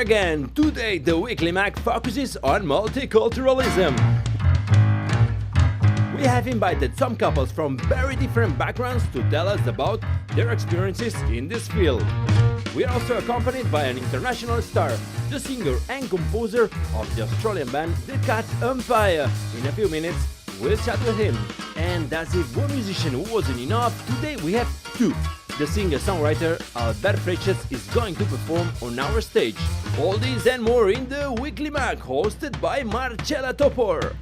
again. Today the Weekly Mag focuses on multiculturalism. We have invited some couples from very different backgrounds to tell us about their experiences in this field. We are also accompanied by an international star, the singer and composer of the Australian band The Cat Empire. In a few minutes, we'll chat with him. And as if one musician wasn't enough, today we have two. The singer-songwriter Albert Freixas is going to perform on our stage. All this and more in the Weekly Mag, hosted by Marcella Topor.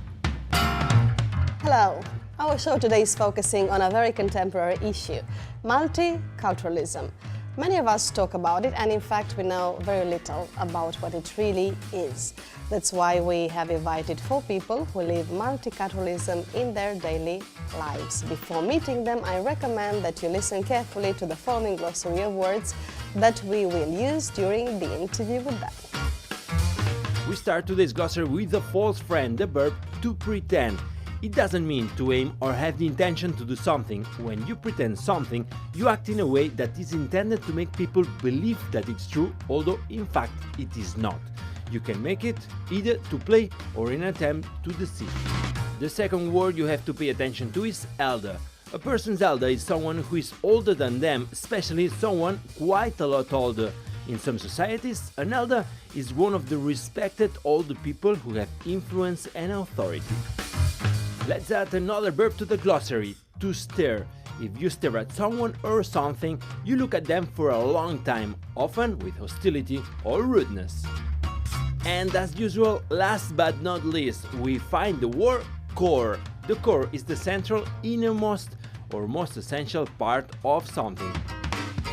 Hello. Our show today is focusing on a very contemporary issue, multiculturalism. Many of us talk about it, and in fact we know very little about what it really is. That's why we have invited 4 people who live multiculturalism in their daily lives. Before meeting them, I recommend that you listen carefully to the following glossary of words that we will use during the interview with them. We start today's glossary with a false friend, the verb to pretend. It doesn't mean to aim or have the intention to do something. When you pretend something, you act in a way that is intended to make people believe that it's true, although in fact it is not. You can make it either to play or in an attempt to deceive. The second word you have to pay attention to is elder. A person's elder is someone who is older than them, especially someone quite a lot older. In some societies, an elder is one of the respected older people who have influence and authority. Let's add another verb to the glossary, to stare. If you stare at someone or something, you look at them for a long time, often with hostility or rudeness. And as usual, last but not least, we find the word core. The core is the central, innermost or most essential part of something.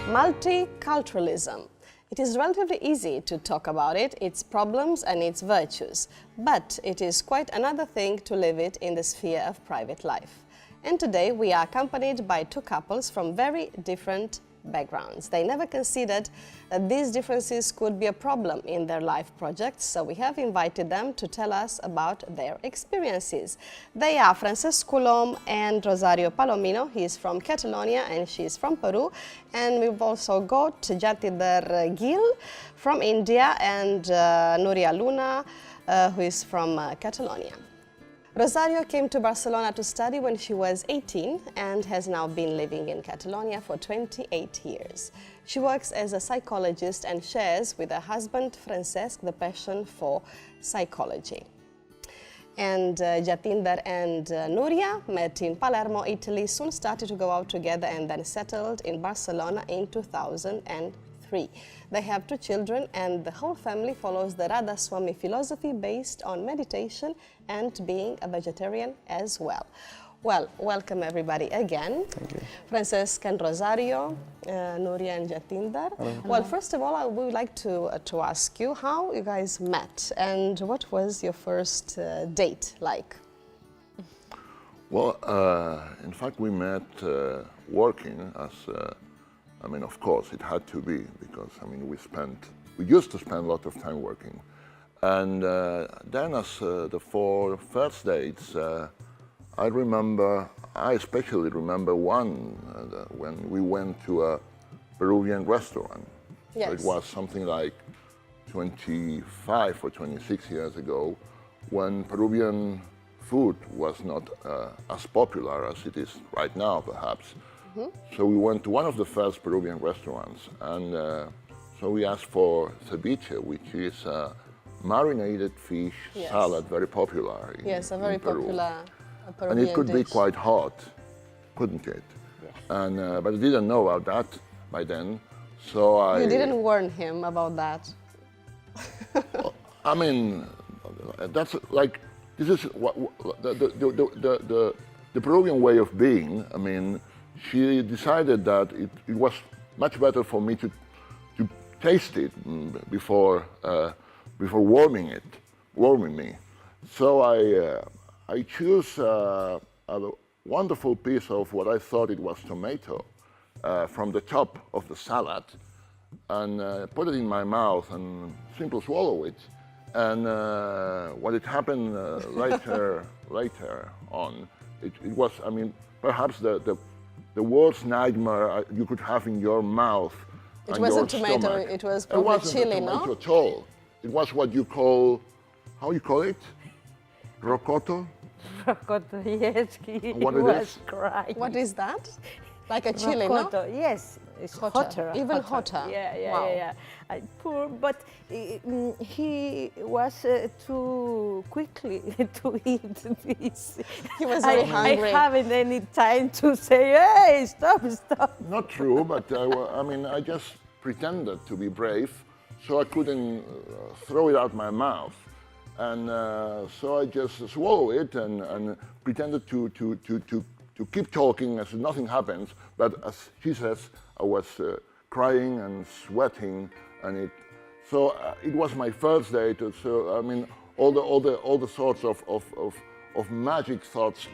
Multiculturalism. It is relatively easy to talk about it, its problems and its virtues, but it is quite another thing to live it in the sphere of private life. And today we are accompanied by 2 couples from very different backgrounds. They never considered that these differences could be a problem in their life projects, so we have invited them to tell us about their experiences. They are Francesc Colom and Rosario Palomino. He is from Catalonia and she is from Peru. And we've also got Jatinder Gill from India and Nuria Luna, who is from Catalonia. Rosario came to Barcelona to study when she was 18 and has now been living in Catalonia for 28 years. She works as a psychologist and shares with her husband Francesc the passion for psychology. And Jatinder and Nuria met in Palermo, Italy, soon started to go out together and then settled in Barcelona in 2003. They have 2 children and the whole family follows the Radha Swami philosophy based on meditation and being a vegetarian as well. Well, welcome everybody again. Thank you. Francesc and Rosario, Nuria and Jatinder. Hello. Well, first of all, I would like to ask you how you guys met and what was your first date like? Well, in fact, we met working as, of course, it had to be because, we used to spend a lot of time working. And then as the 4 first dates, I especially remember one when we went to a Peruvian restaurant. Yes. So it was something like 25 or 26 years ago when Peruvian food was not as popular as it is right now, perhaps. Mm-hmm. So we went to one of the first Peruvian restaurants and so we asked for ceviche, which is marinated fish salad, very popular in, yes, a very Peru. Popular Peruvian And it could be dish. quite hot, couldn't it? Yes. And but I didn't know about that by then, so You didn't warn him about that. That's like this is what the Peruvian way of being. She decided that it was much better for me to taste it before warming me. So I choose a wonderful piece of what I thought it was tomato from the top of the salad and put it in my mouth and simply swallow it. And what it happened later on, it was, perhaps the worst nightmare you could have in your mouth. It wasn't tomato, stomach. it was probably chili, no? It wasn't tomato at all. it was what you call, how you call it? Rocoto? Rocoto, yes, he What it was is? crying. What is that? Like a chili, no? Rocoto, yes, it's hotter. Even hotter. Yeah. Wow. Poor, but he was too quickly to eat this. He was very hungry. I haven't any time to say, hey, stop. Not true, but I mean, I just pretended to be brave, so I couldn't throw it out my mouth. And so I just swallowed it and pretended to keep talking as nothing happens. But as he says, I was crying and sweating, and it was my first date. So I mean, all the sorts of magic thoughts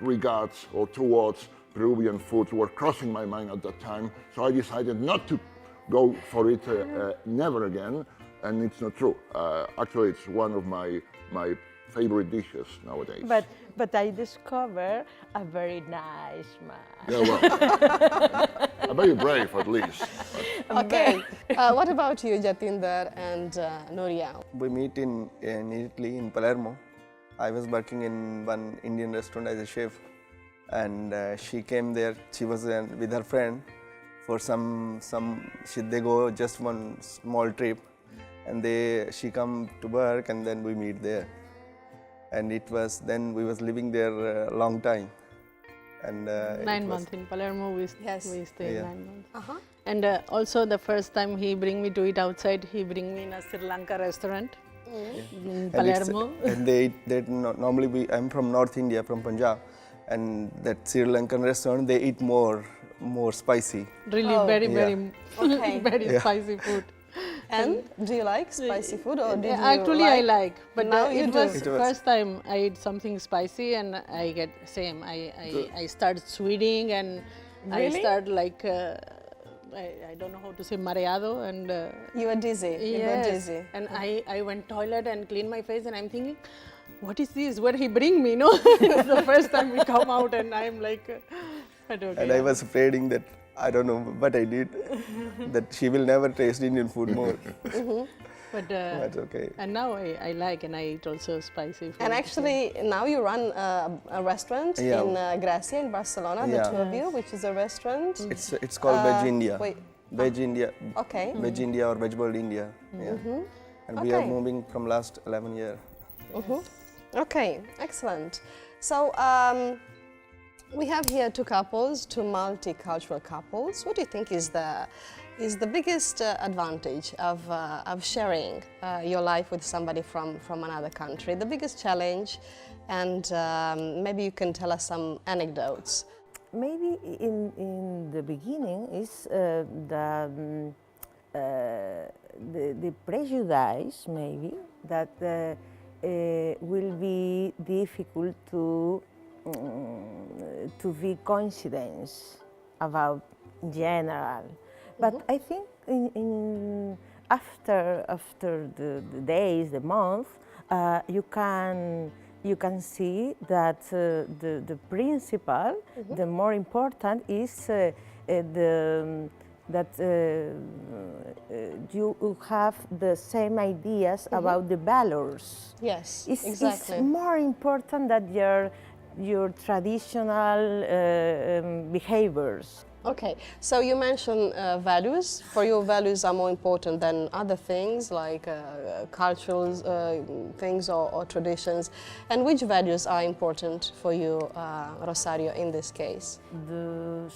regards or towards Peruvian food were crossing my mind at that time. So I decided not to go for it never again. And it's not true. Actually, it's one of my favorite dishes nowadays. But I discovered a very nice man. Yeah, well, very brave at least. Okay, what about you, Jatinder and Nuria? We meet in Italy, in Palermo. I was working in one Indian restaurant as a chef, and she came there. She was with her friend for they go just one small trip, and she come to work, and then we meet there. And then we was living there a long time. And 9 months in Palermo, we stayed Yeah. 9 months. Uh-huh. And also the first time he bring me to eat outside, he bring me in a Sri Lanka restaurant in Palermo. And normally I'm from North India, from Punjab, and that Sri Lankan restaurant they eat more spicy. Really Oh. very Okay. very spicy food. And do you like spicy food, or did you Actually, I like, but Now you it do. was It was- first time I ate something spicy, and I get same. I started sweating, and I Really? start like I don't know how to say mareado, and You were dizzy. You got yes, dizzy. and I went toilet and cleaned my face, and I'm thinking, what is this? Where he bring me? No, it's the first time we come out, and I'm like, but okay. And I was afraid that I don't know what I did, that she will never taste Indian food more. But That's okay. and now I like, and I eat also spicy food. And actually, now you run a restaurant Yeah. in Gracia in Barcelona, the Yeah. two of you, which is a restaurant. It's called Veg India. Wait, Veg India. okay. Veg India or Veg World India. Yeah. And we are Okay. moving from last 11 years. Okay, excellent. So we have here two couples, two multicultural couples. What do you think is the biggest advantage of sharing your life with somebody from another country? The biggest challenge, and maybe you can tell us some anecdotes. Maybe in the beginning is the prejudice, maybe, that will be difficult to be coincidence about general. But I think after the days, the month, you can see that the principal, the more important is that you have the same ideas about the values. Yes, It's exactly. more important than your traditional behaviors. Okay, so you mentioned values. For you, values are more important than other things like cultural things or traditions. And which values are important for you, Rosario, in this case?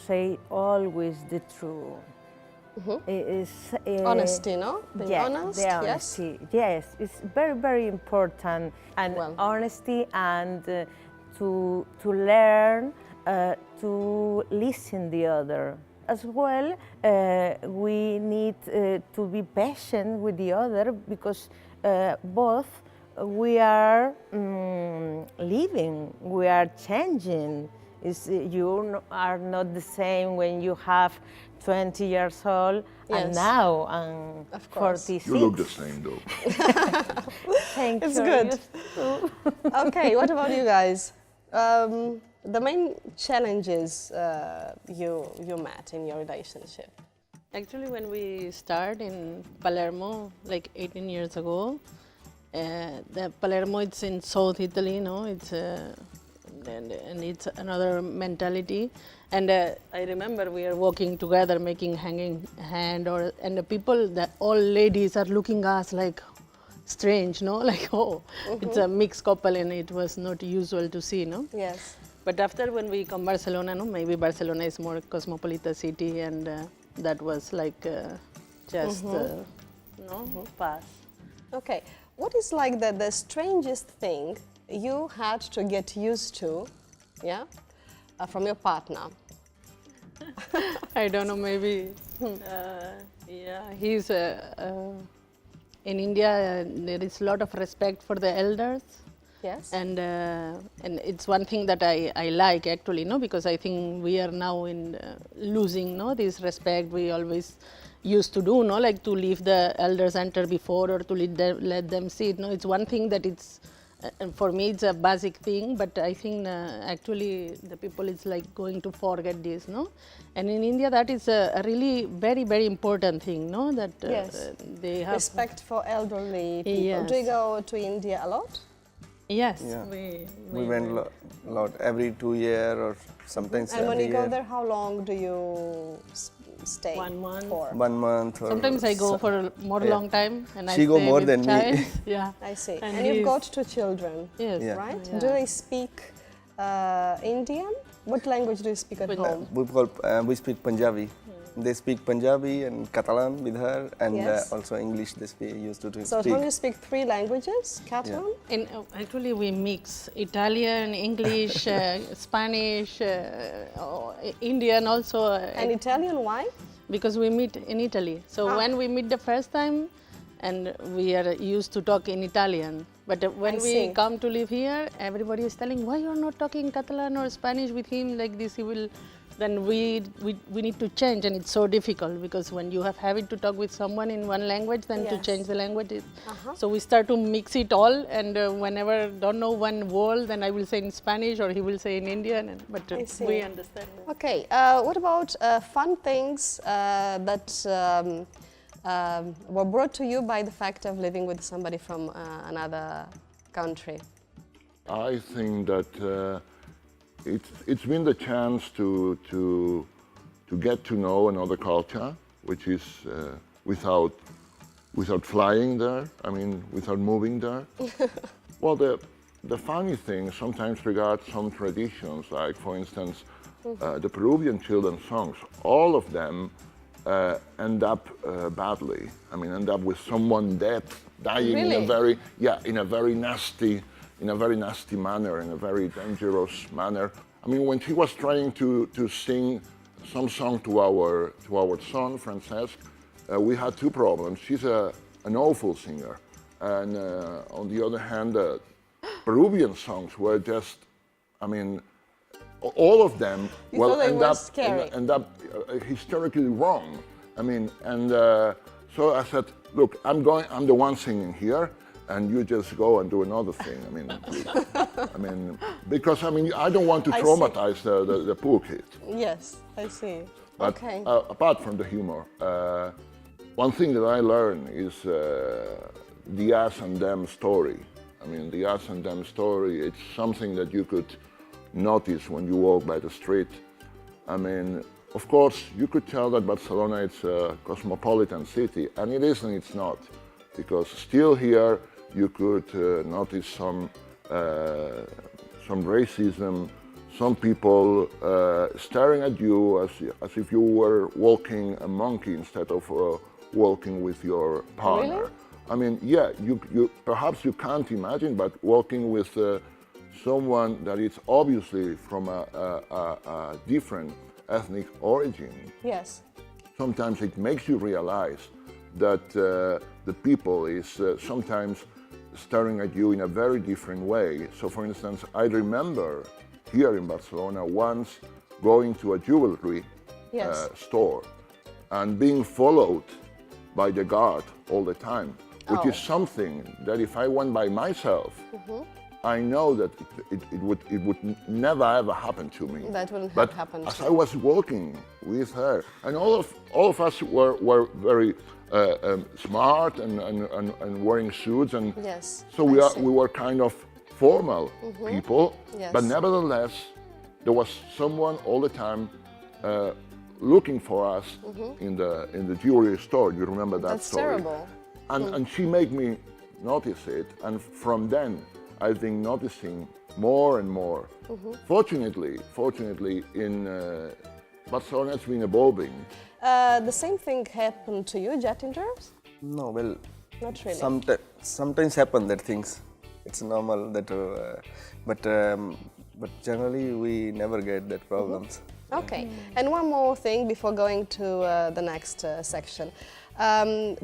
Say always the truth. Honesty, no? Being Yeah, honest, the yes? honesty. Yes, it's very, very important. And Well. honesty and to learn to listen the other. As well, we need to be patient with the other because both we are living, we are changing. You are not the same when you have 20 years old and Yes. now I'm Of course. 46. You look the same, though. Thank It's you. good. Okay, what about you guys? The main challenges you met in your relationship? Actually, when we started in Palermo, like 18 years ago, the Palermo, it's in South Italy, no? It's and it's another mentality. And I remember we are walking together, making hanging hand, and the people, the old ladies are looking us like strange, no? Like, oh, it's a mixed couple, and it was not usual to see, no? Yes. But after when we come Barcelona, no, maybe Barcelona is more cosmopolitan city, and that was like just pass. Okay. What is like the strangest thing you had to get used to, yeah, from your partner? I don't know, maybe, yeah, he's, in India, there is a lot of respect for the elders. Yes. And it's one thing that I like actually, no, because I think we are now in losing, no, this respect we always used to do, no, like to leave the elders enter before or to let them sit, no. It's one thing that it's, for me it's a basic thing, but I think actually the people is like going to forget this, no. And in India that is a really very, very important thing, no, that Yes. they have Respect for elderly people. Yes. Do you go to India a lot? Yes, Yeah. we went a lot every 2 years or sometimes And when every you go year. there, how long do you stay 1 month. for? 1 month. Or Sometimes I go for a more yeah. long time, and I She go stay more with than me. child. Yeah, I see. And And you've he's- got 2 children, yes, Yeah. right? Yeah. Do they speak Indian? What language do you speak at home? We speak Punjabi. They speak Punjabi and Catalan with her, and Yes. also English. They used to So at speak. home you speak 3 languages, Catalan? And actually we mix Italian, English, Spanish, Indian also, And Italian, why? because we meet in Italy. So when we meet the first time, and we are used to talk in Italian. But when I we see. come to live here, everybody is telling, why you're not talking Catalan or Spanish with him like this, he will, then we need to change, and it's so difficult because when you have habit to talk with someone in one language, then to Yes. change the language, so we start to mix it all, and whenever don't know one word, then I will say in Spanish or he will say in Indian, but I see. we understand. Okay, what about fun things that were brought to you by the fact of living with somebody from another country? I think that it's been the chance to get to know another culture, which is without flying there. I mean, without moving there. Well, the funny thing sometimes regards some traditions, like for instance, the Peruvian children's songs. All of them end up badly. I mean, end up with someone dying Really? in a very nasty manner, in a very dangerous manner. I mean, when she was trying to sing some song to our son, Francesc, we had 2 problems. She's an awful singer, and on the other hand, Peruvian songs were just, I mean, all of them You thought they were scary. end up hysterically wrong. I mean, and so I said, look, I'm the one singing here, and you just go and do another thing. I mean, because I don't want to I see. traumatize the poor kid. Yes, I see. But Okay. apart from the humor, one thing that I learned is the us and them story. I mean, the us and them story, it's something that you could notice when you walk by the street. I mean, of course, you could tell that Barcelona is a cosmopolitan city, and it is and it's not. Because still here, you could notice some racism, some people staring at you as if you were walking a monkey instead of walking with your partner. Really? I mean, yeah, you perhaps you can't imagine, but walking with someone that is obviously from a different ethnic origin, Yes. sometimes it makes you realize that the people is sometimes staring at you in a very different way. So for instance, I remember here in Barcelona once going to a jewelry Yes. store and being followed by the guard all the time, which is something that if I went by myself, I know that it would never ever happen to me. That wouldn't But have happened. as I was working with her, and all of us were very smart and wearing suits, and Yes, so we were kind of formal people. Yes. But nevertheless, there was someone all the time looking for us in the jewelry store. You remember that That's story? terrible. And she made me notice it, and from then I've been noticing more and more. Fortunately, in Barcelona it's been evolving. The same thing happened to you, Jatinder? No, well, Not really. sometimes happen that things. It's normal that, but generally we never get that problems. Okay, and one more thing before going to the next section.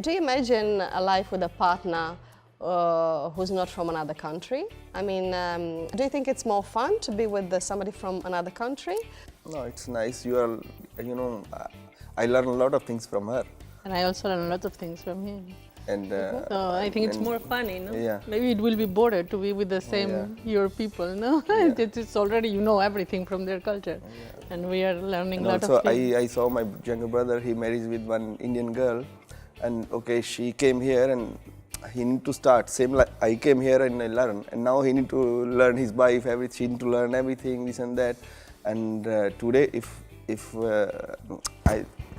Do you imagine a life with a partner who's not from another country? I mean, do you think it's more fun to be with somebody from another country? No, it's nice. I learn a lot of things from her, And I also learn a lot of things from him. and So I think it's more funny, no? Yeah. Maybe it will be bored to be with the same your people, no? It's already you know everything from their culture, and we are learning a and lot also of things. I saw my younger brother. He marries with one Indian girl, and okay, she came here and he need to start same like I came here and I learned, and now he need to learn his wife. She need to learn everything, this and that. And today, if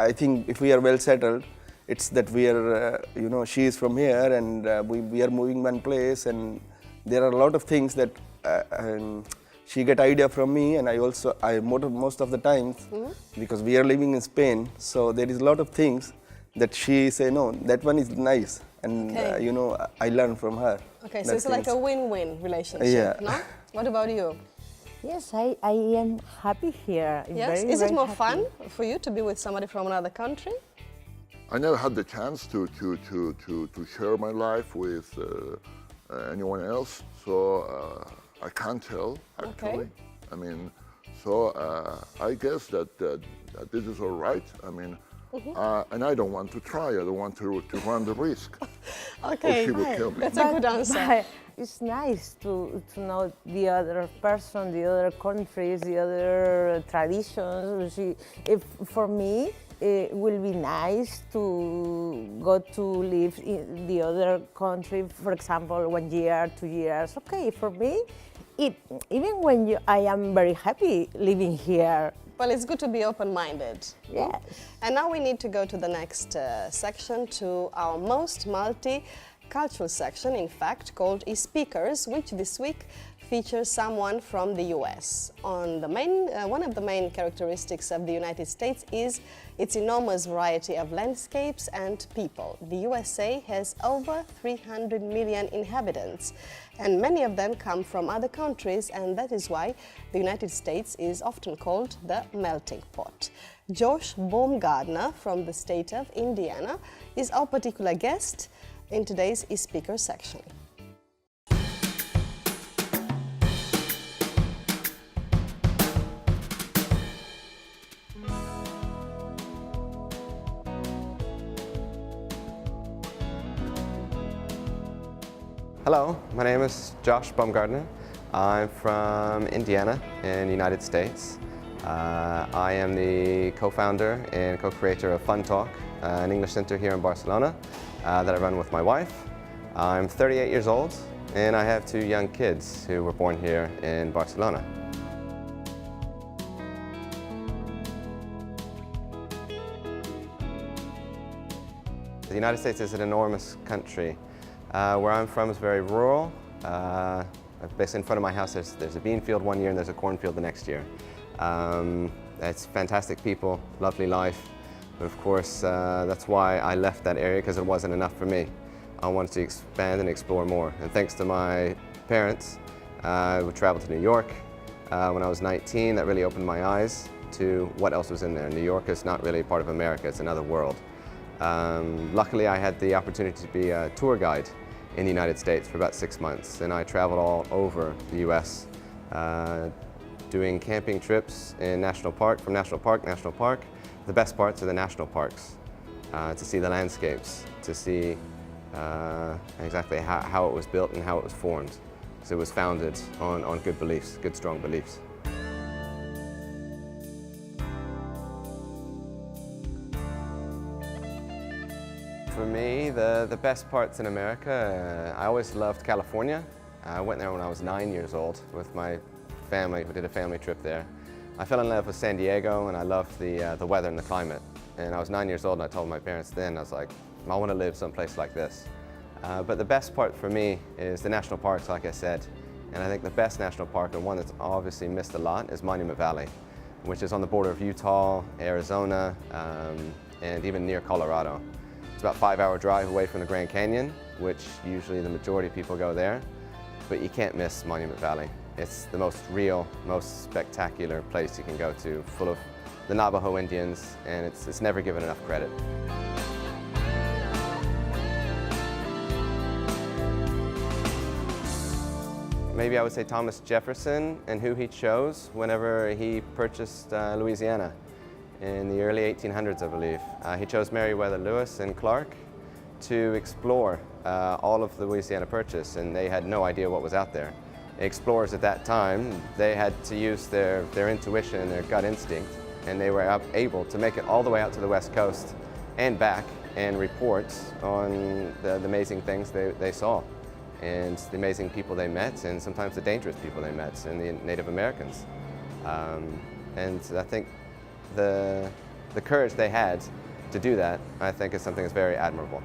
I think if we are well settled, it's that we are she is from here, and we are moving one place, and there are a lot of things that she get idea from me, and I most of the times because we are living in Spain, so there is a lot of things that she say no, that one is nice, and Okay. I learn from her. Okay, so that it's like a things. win-win relationship, Yeah. no? What about you? Yes, I am happy here. Yes? Very, Is it very more happy. fun for you to be with somebody from another country? I never had the chance to share my life with anyone else, so I can't tell actually. I mean, so I guess that this is all right. I mean, and I don't want to try. I don't want to run the risk. Okay, She would kill me. that's a good answer. But it's nice to know the other person, the other countries, the other traditions. For me, it will be nice to go to live in the other country, for example, 1 year, 2 years. Okay, for me, even when I am very happy living here. Well, it's good to be open-minded. no? Yes. And now we need to go to the next section, to our most multicultural section, in fact, called e-speakers, which this week features someone from the US. One of the main characteristics of the United States is its enormous variety of landscapes and people. The USA has over 300 million inhabitants, and many of them come from other countries, and that is why the United States is often called the melting pot. Josh Baumgartner from the state of Indiana is our particular guest in today's e-speaker section. Hello, my name is Josh Baumgartner. I'm from Indiana in the United States. I am the co-founder and co-creator of Fun Talk, an English center here in Barcelona that I run with my wife. I'm 38 years old and I have 2 young kids who were born here in Barcelona. The United States is an enormous country. Where I'm from is very rural. Basically in front of my house there's a bean field one year and there's a cornfield the next year. It's fantastic people, lovely life, but of course that's why I left that area, because it wasn't enough for me. I wanted to expand and explore more, and thanks to my parents, I would travel to New York when I was 19. That really opened my eyes to what else was in there. New York is not really part of America, it's another world. Luckily I had the opportunity to be a tour guide in the United States for about 6 months, and I traveled all over the US doing camping trips in national park, from national park, national park. The best parts are the national parks, to see the landscapes, to see exactly how it was built and how it was formed. because it was founded on good beliefs, good strong beliefs. For me, the best parts in America, I always loved California. I went there when I was 9 years old with my family. We did a family trip there. I fell in love with San Diego, and I loved the weather and the climate. And I was 9 years old, and I told my parents then, I was like, I want to live someplace like this. But the best part for me is the national parks, like I said. And I think the best national park, and one that's obviously missed a lot, is Monument Valley, which is on the border of Utah, Arizona, and even near Colorado. It's about a 5-hour drive away from the Grand Canyon, which usually the majority of people go there. But you can't miss Monument Valley. It's the most real, most spectacular place you can go to, full of the Navajo Indians, and it's never given enough credit. Maybe I would say Thomas Jefferson and who he chose whenever he purchased Louisiana in the early 1800s, I believe. He chose Meriwether Lewis and Clark to explore all of the Louisiana Purchase, and they had no idea what was out there. Explorers at that time, they had to use their intuition and their gut instinct, and they were able to make it all the way out to the West Coast and back and report on the amazing things they saw, and the amazing people they met, and sometimes the dangerous people they met, and the Native Americans. And I think the courage they had to do that, I think, is something that's very admirable.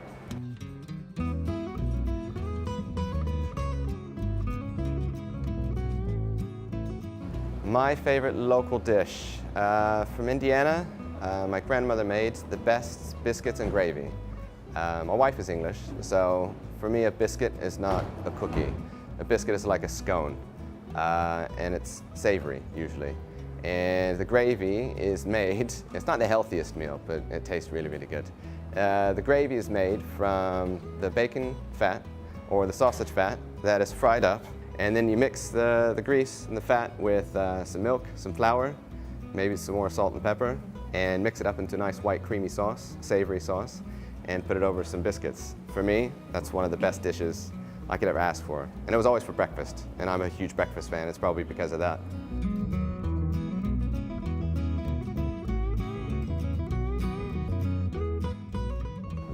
My favorite local dish from Indiana, my grandmother made the best biscuits and gravy. My wife is English, so for me a biscuit is not a cookie. A biscuit is like a scone, and it's savory usually. And the gravy is made, it's not the healthiest meal, but it tastes really, really good. The gravy is made from the bacon fat or the sausage fat that is fried up. And then you mix the grease and the fat with some milk, some flour, maybe some more salt and pepper, and mix it up into a nice white creamy sauce, savory sauce, and put it over some biscuits. For me, that's one of the best dishes I could ever ask for. And it was always for breakfast, and I'm a huge breakfast fan. It's probably because of that.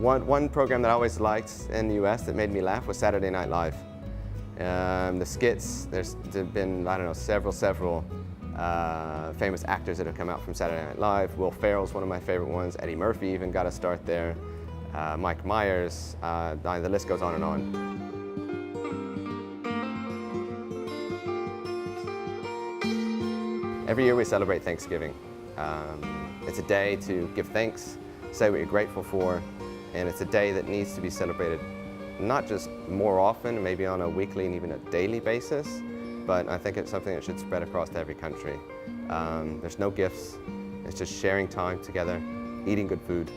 One program that I always liked in the US that made me laugh was Saturday Night Live. The skits, there's been, I don't know, several famous actors that have come out from Saturday Night Live. Will Ferrell's one of my favorite ones. Eddie Murphy even got a start there. Mike Myers, the list goes on and on. Every year we celebrate Thanksgiving. It's a day to give thanks, say what you're grateful for, and it's a day that needs to be celebrated not just more often, maybe on a weekly and even a daily basis, but I think it's something that should spread across to every country. There's no gifts, it's just sharing time together, eating good food,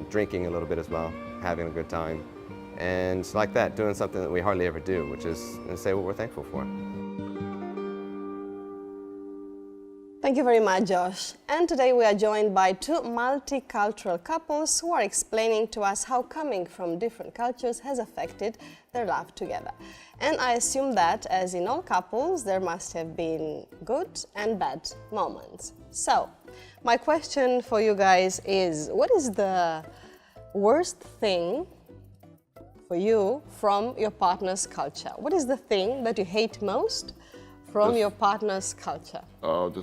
drinking a little bit as well, having a good time, and like that, doing something that we hardly ever do, which is say what we're thankful for. Thank you very much, Josh. And today we are joined by two multicultural couples who are explaining to us how coming from different cultures has affected their love together. And I assume that, as in all couples, there must have been good and bad moments. So, my question for you guys is, what is the worst thing for you from your partner's culture? What is the thing that you hate most from your partner's culture? Perhaps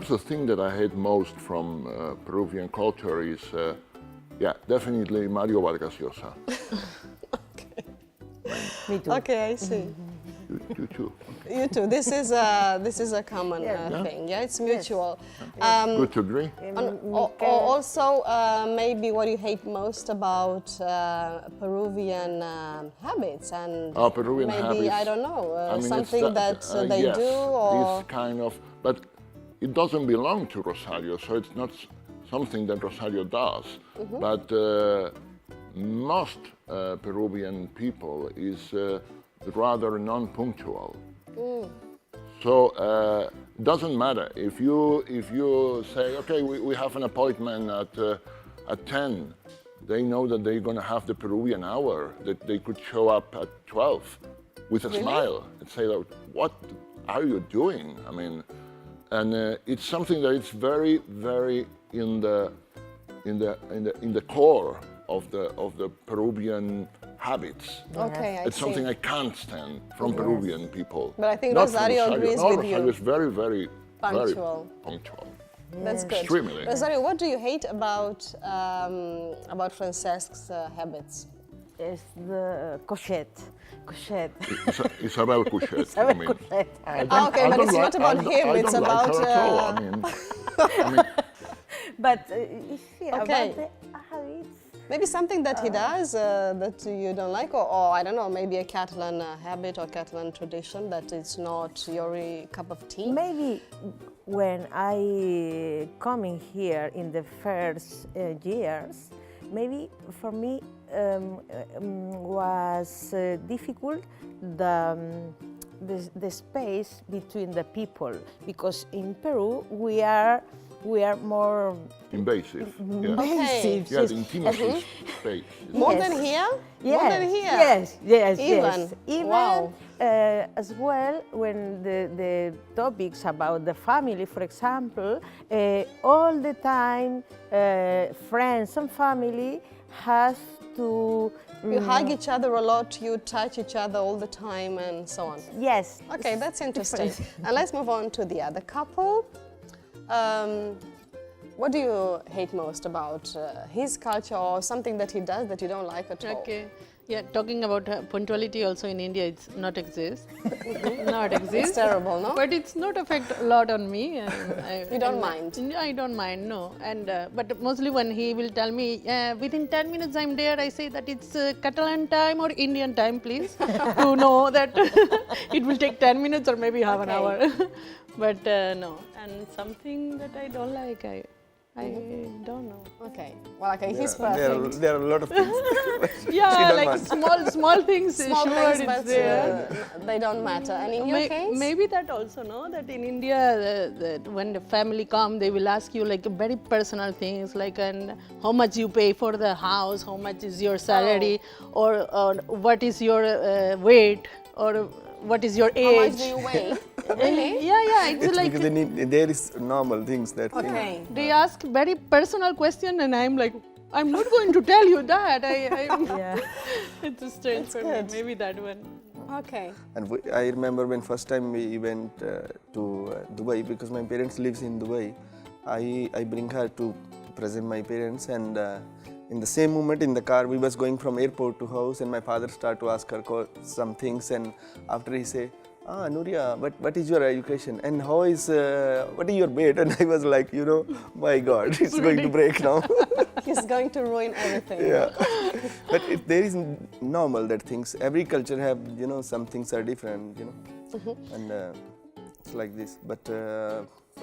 the thing that I hate most from Peruvian culture is, definitely Mario Vargas Llosa. Okay. Me too. Okay, I see. You too. You too. This is a common thing. Yeah, it's mutual. Good to agree. Also, maybe what you hate most about Peruvian habits and Peruvian maybe habits. I don't know it's something that they yes, do or this kind of, but it doesn't belong to Rosario, so it's not something that Rosario does. But most Peruvian people is rather non-punctual. So it doesn't matter if you say, okay, we have an appointment at 10, they know that they're going to have the Peruvian hour, that they could show up at 12 with a smile and say, what are you doing? I mean, and it's something that is very, very in the core of the Peruvian habits. Okay, I It's see. something I can't stand from Peruvian people. But I think Not from Rosario agrees No, with Rosario you. is very, very Punctual. very punctual. That's good. Extremely. Rosario, what do you hate about Francesque's habits? It's the cochette. Isabel Couchet, Isabel I mean. Couchet. Okay, but it's not about him, it's about, Her at all. I mean, But Okay. about the habits. Maybe something that he does that you don't like, or I don't know, maybe a Catalan habit or Catalan tradition that is not your cup of tea? Maybe when I coming here in the first years, maybe for me was difficult the space between the people, because in Peru we are more invasive. Yeah. Okay. Yeah, the intimacy space. More Yes. than here? Yes, More than here? yes, Even? yes. Even Wow. as well when the topics about the family, for example, all the time friends and family has to You hug each other a lot, you touch each other all the time, and so on. yes. Okay, that's interesting. And let's move on to the other couple. What do you hate most about his culture, or something that he does that you don't like at all? Okay. Yeah, talking about punctuality also in India, it's not exist. Not exist. It's terrible, no? But it's not affect a lot on me. You don't mind? I don't mind, no. And but mostly when he will tell me within 10 minutes I'm there, I say that it's Catalan time or Indian time, please, to know that it will take 10 minutes or maybe half an hour. But no, and something that I don't like, I don't know. Okay. Well, okay, he's perfect. There are a lot of things. Yeah, like small things. Small sure, things, it's but there. they don't matter. And in your case? Maybe that also, no? That in India, when the family come, they will ask you like very personal things, like and how much you pay for the house, how much is your salary, or what is your weight, or what is your age. How much do you weigh? Really? Yeah, it's like Because there is normal things that. Okay. they ask very personal question, and I'm like, I'm not going to tell you that. Yeah. It's strange for me. Maybe that one. Okay. And I remember when first time we went to Dubai, because my parents lives in Dubai. I bring her to present my parents, and in the same moment in the car we was going from airport to house, and my father start to ask her some things, and after he say, Nuria, what is your education and how is what is your weight? And I was like, my God, it's going to break now. He's going to ruin everything. Yeah, but there is normal that things. Every culture have some things are different, and it's like this. But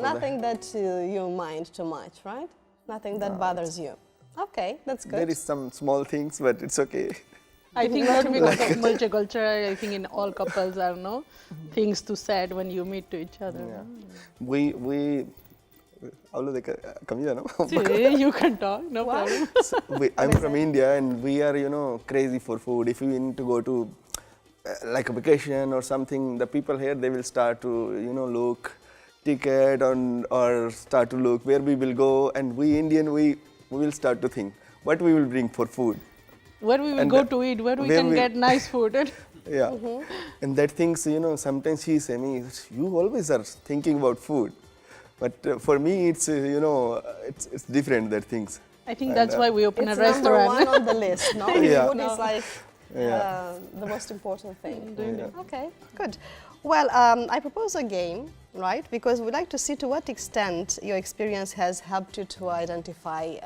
Nothing that you mind too much, right? Nothing that bothers you. Okay, that's good. there is some small things, but it's okay. I think that because of multicultural, I think in all couples are things to said when you meet to each other. Yeah. We hablo de comida, no? Sí, you can talk, no problem. So I'm from India, and we are crazy for food. If we need to go to like a vacation or something, the people here, they will start to look ticket or start to look where we will go, and we Indian we will start to think what we will bring for food. Where we will And go to eat, where we can get nice food. Yeah, and that things sometimes she say me, you always are thinking about food, but for me it's it's different, that things. I think that's why we open It's a number restaurant. one on the list, no? Yeah. Food is like Yeah. the most important thing. Yeah. Okay, good. Well, I propose a game, right? Because we'd like to see to what extent your experience has helped you to identify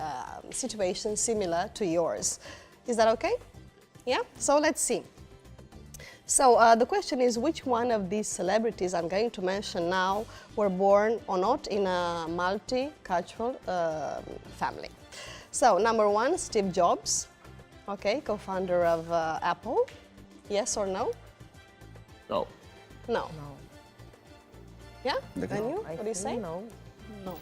situations similar to yours. Is that okay? Yeah? So let's see. So the question is, which one of these celebrities I'm going to mention now were born or not in a multicultural family? So number one, Steve Jobs, okay, co-founder of Apple. Yes or no? No. No. Yeah? Okay. And you? I What do you think say? no. No.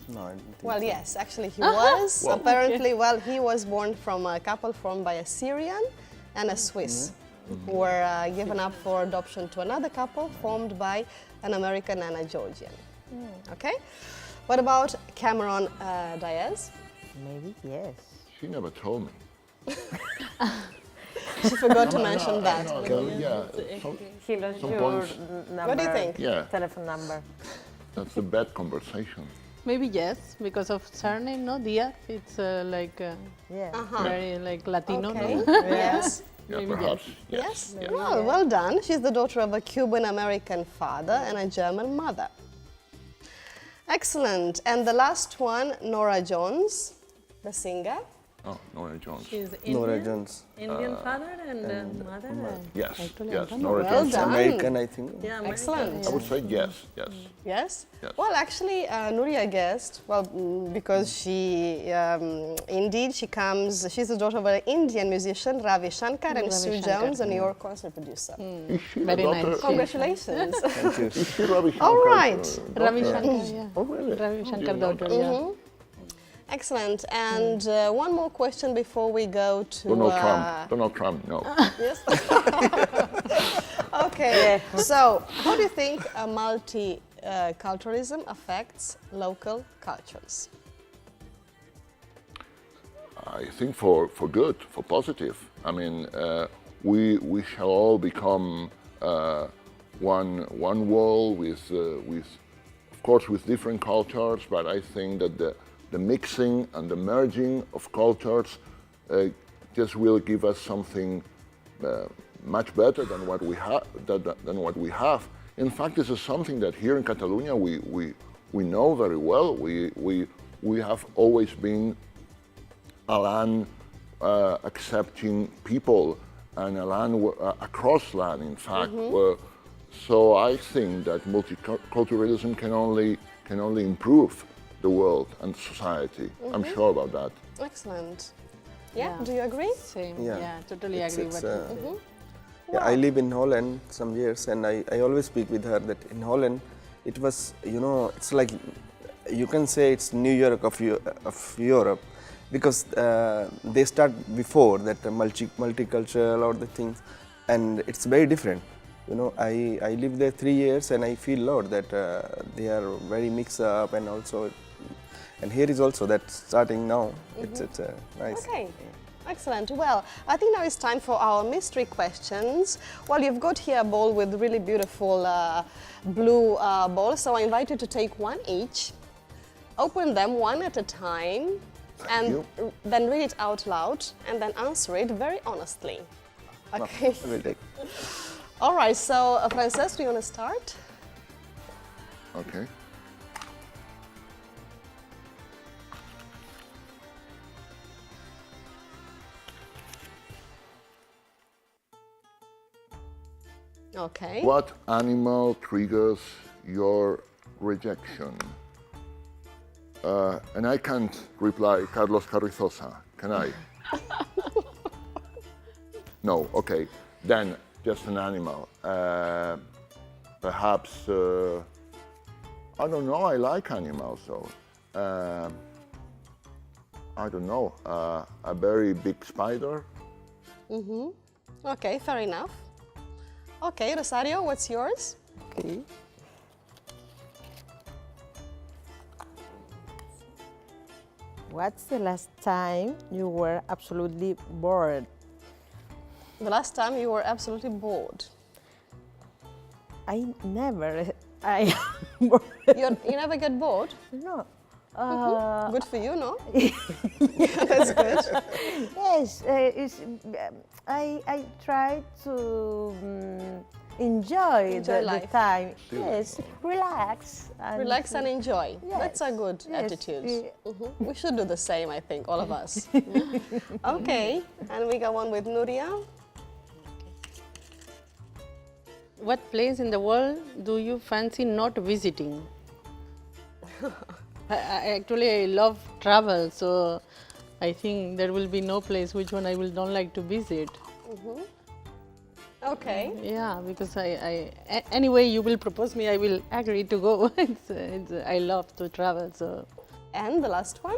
No, I don't think Well, so. yes, actually he was. Apparently, well, he was born from a couple formed by a Syrian and a Swiss, who were given up for adoption to another couple formed by an American and a Georgian. Okay? What about Cameron Diaz? Maybe yes. She never told me. She forgot to mention that. Yeah, He lost Some your points. number. What do you think? yeah, Telephone number. that's a bad conversation. Maybe yes, because of surname, no? Diaz, it's Yeah. very like Latino. Okay. No? Yes. Yeah, Maybe perhaps. Yes. Yes. Well, well done. She's the daughter of a Cuban-American father and a German mother. Excellent. And the last one, Nora Jones, the singer. Oh, Nora Jones. She's Nora Indian, Jones. Indian father and mother. Yes, Actually, I yes, don't Nora know. Well Jones. done. American, I think. Yeah, American, Excellent. I would say yes, yes. Yes? Yes. Well, actually, Nuria guessed, well, because she, indeed, she's the daughter of an Indian musician, Ravi Shankar, and Ravi Sue Shankar, Jones, a New York concert producer. Is she Very the nice. daughter? Congratulations. Thank you. Is she Ravi All Shankar's, right. Ravi daughter? Shankar, yeah. Oh, really? Ravi Shankar Didn't know daughter, that. yeah. Excellent. And one more question before we go to... Donald Trump. Donald Trump, no. Yes. Okay. So, how do you think multiculturalism affects local cultures? I think for good, for positive. I mean, we shall all become one world with of course with different cultures. But I think that the mixing and the merging of cultures just will give us something much better than what we have. In fact, this is something that here in Catalonia we know very well. We have always been a land accepting people and a land across land, in fact. So I think that multiculturalism can only improve the world and society. I'm sure about that. Excellent. Yeah, Yeah. do you agree? Same, Yeah. yeah, totally It's- agree it's, what you say. Yeah, I live in Holland some years, and I always speak with her that in Holland, it was, it's like, you can say it's New York of Europe, because they start before that multicultural or the things, and it's very different. I lived there 3 years, and I feel a lot that they are very mixed up, and also, and here is also that starting now. It's nice. Okay. Excellent. Well, I think now it's time for our mystery questions. Well, you've got here a bowl with really beautiful blue balls, so I invite you to take one each, open them one at a time, and then read it out loud, and then answer it very honestly. Okay. I will take. All right, so Francesc, do you want to start? Okay. Okay. What animal triggers your rejection? And I can't reply Carlos Carrizosa, can I? No, okay. Then just an animal. Perhaps, I don't know, I like animals, so. I don't know, a very big spider? Okay, fair enough. Okay, Rosario, what's yours? Okay. What's the last time you were absolutely bored? The last time you were absolutely bored. I never. I am bored. You never get bored? No. Good for you, no? That's good. Yes, I try to enjoy the life. time. Yes, relax. Relax and enjoy. That's a Yes, good yes, attitude. yeah. We should do the same, I think, all of us. Okay, and we go on with Nuria. What place in the world do you fancy not visiting? I love travel, so I think there will be no place which one I will don't like to visit. Okay. Yeah, because anyway you will propose me, I will agree to go. I love to travel, so And the last one?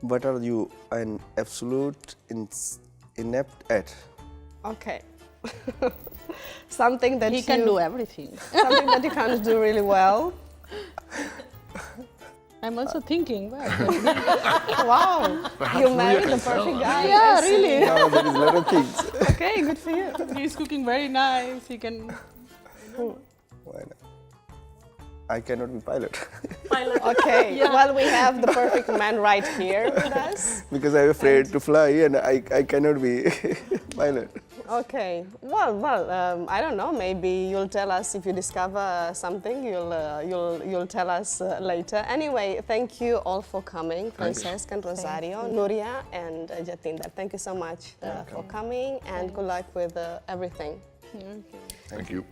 What are you an absolute inept at? Okay. Something that He can do everything. Something that you can't do really well. I'm also thinking, wow. Wow, you married the perfect guy. Yeah, really. Now there is a lot of things. Okay, good for you. He's cooking very nice. He can. Why not? I cannot be pilot. Okay, well, we have the perfect man right here with us. Because I'm afraid to fly and I cannot be pilot. Okay, well, I don't know. Maybe you'll tell us if you discover something. You'll tell us later. Anyway, thank you all for coming, Francesca and Rosario, Nuria and Jatinder. Thank you so much for coming, and good luck with everything. Thank you.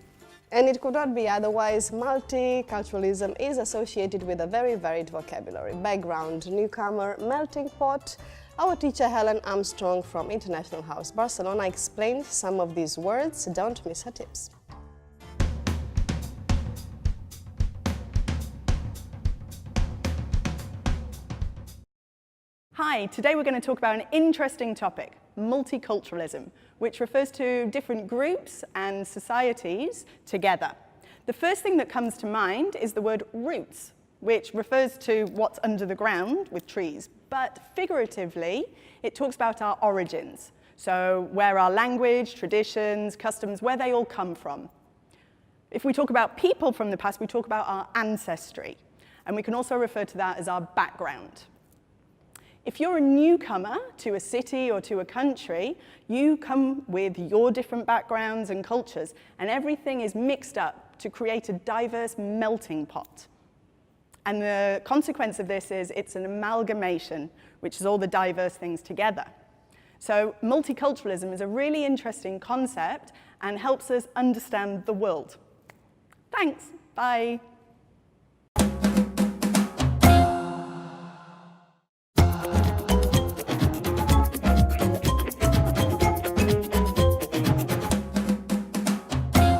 And it could not be otherwise. Multiculturalism is associated with a very varied vocabulary, background, newcomer, melting pot. Our teacher Helen Armstrong from International House Barcelona explained some of these words. Don't miss her tips. Hi, today we're going to talk about an interesting topic, multiculturalism, which refers to different groups and societies together. The first thing that comes to mind is the word roots, which refers to what's under the ground with trees, but figuratively, it talks about our origins, so where our language, traditions, customs, where they all come from. If we talk about people from the past, we talk about our ancestry, and we can also refer to that as our background. If you're a newcomer to a city or to a country, you come with your different backgrounds and cultures, and everything is mixed up to create a diverse melting pot. And the consequence of this is it's an amalgamation, which is all the diverse things together. So multiculturalism is a really interesting concept and helps us understand the world. Thanks. Bye.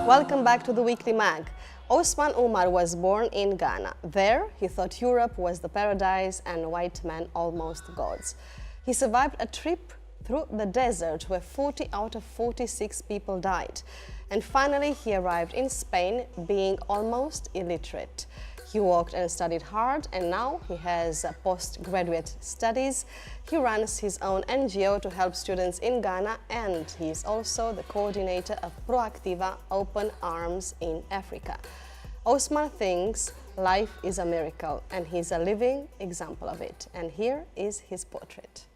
Welcome back to the Weekly Mag. Osman Umar was born in Ghana. There, he thought Europe was the paradise and white men almost gods. He survived a trip through the desert where 40 out of 46 people died. And finally, he arrived in Spain being almost illiterate. He worked and studied hard, and now he has postgraduate studies. He runs his own NGO to help students in Ghana, and he is also the coordinator of Proactiva Open Arms in Africa. Osman thinks life is a miracle, and he's a living example of it. And here is his portrait.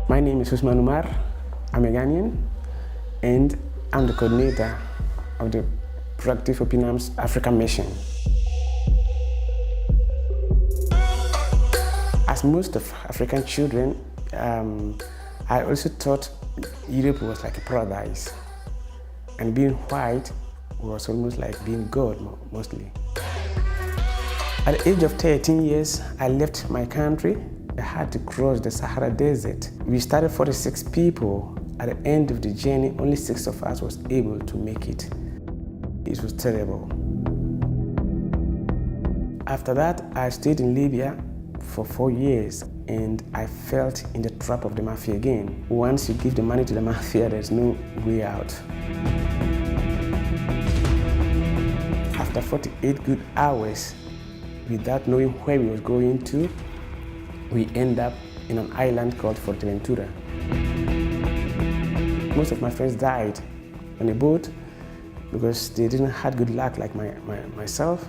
My name is Osman Umar. I'm a Ghanaian, and I'm the coordinator of the Proactive Open Arms Africa Mission. As most of African children, I also thought Europe was like a paradise, and being white was almost like being God, mostly. At the age of 13 years, I left my country. I had to cross the Sahara Desert. We started 46 people. At the end of the journey, only 6 of us was able to make it. It was terrible. After that, I stayed in Libya for 4 years, and I felt in the trap of the mafia again. Once you give the money to the mafia, there's no way out. After 48 good hours, without knowing where we was going to, we end up in an island called Fuerteventura. Most of my friends died on a boat because they didn't have good luck like myself.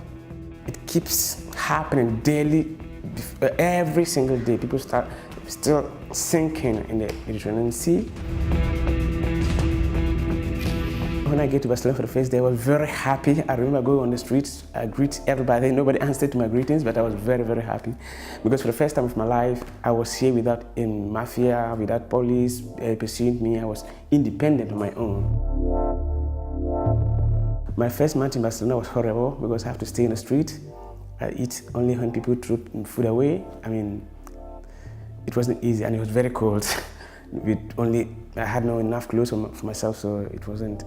It keeps happening daily, every single day. People start still sinking in the Mediterranean Sea. When I get to Barcelona for the first day, I was very happy. I remember going on the streets, I greet everybody. Nobody answered to my greetings, but I was very, very happy. Because for the first time of my life, I was here without a mafia, without police pursuing me. I was independent on my own. My first month in Barcelona was horrible because I have to stay in the street. I eat only when people threw food away. I mean, it wasn't easy, and it was very cold. I had not enough clothes for myself, so it wasn't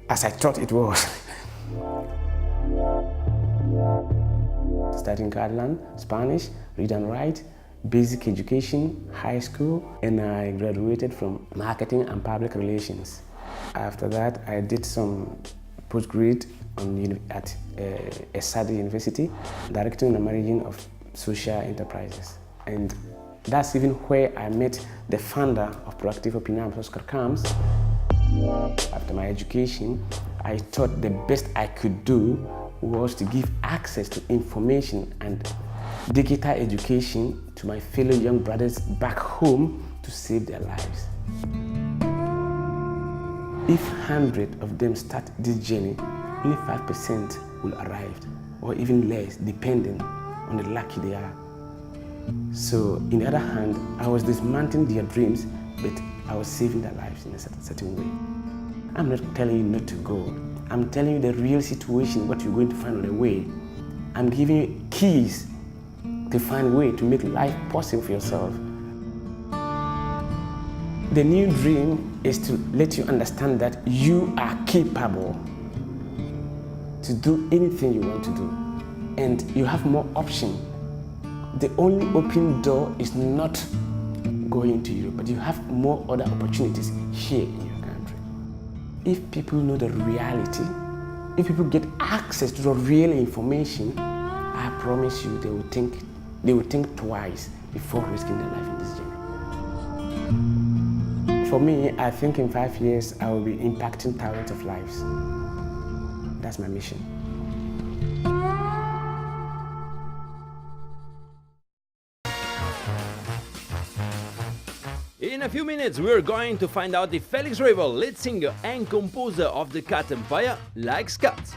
as I thought it was. Studying Catalan, Spanish, read and write, basic education, high school, and I graduated from marketing and public relations. After that, I did some postgrad at Xarxa University, directing and managing of social enterprises. And that's even where I met the founder of Proactive Opinion, Oscar Camps. After my education, I thought the best I could do was to give access to information and digital education to my fellow young brothers back home to save their lives. If 100 of them start this journey, only 5% will arrive, or even less, depending on the lucky they are. So, on the other hand, I was dismantling their dreams, but I was saving their lives in a certain way. I'm not telling you not to go. I'm telling you the real situation, what you're going to find on the way. I'm giving you keys to find a way to make life possible for yourself. The new dream is to let you understand that you are capable to do anything you want to do, and you have more options. The only open door is not going to Europe, but you have more other opportunities here in your country. If people know the reality, if people get access to the real information, I promise you they will think twice before risking their life in this journey. For me, I think in 5 years I will be impacting thousands of lives. That's my mission. In a few minutes, we're going to find out if Felix Rival, lead singer and composer of the Cat Empire, likes cats.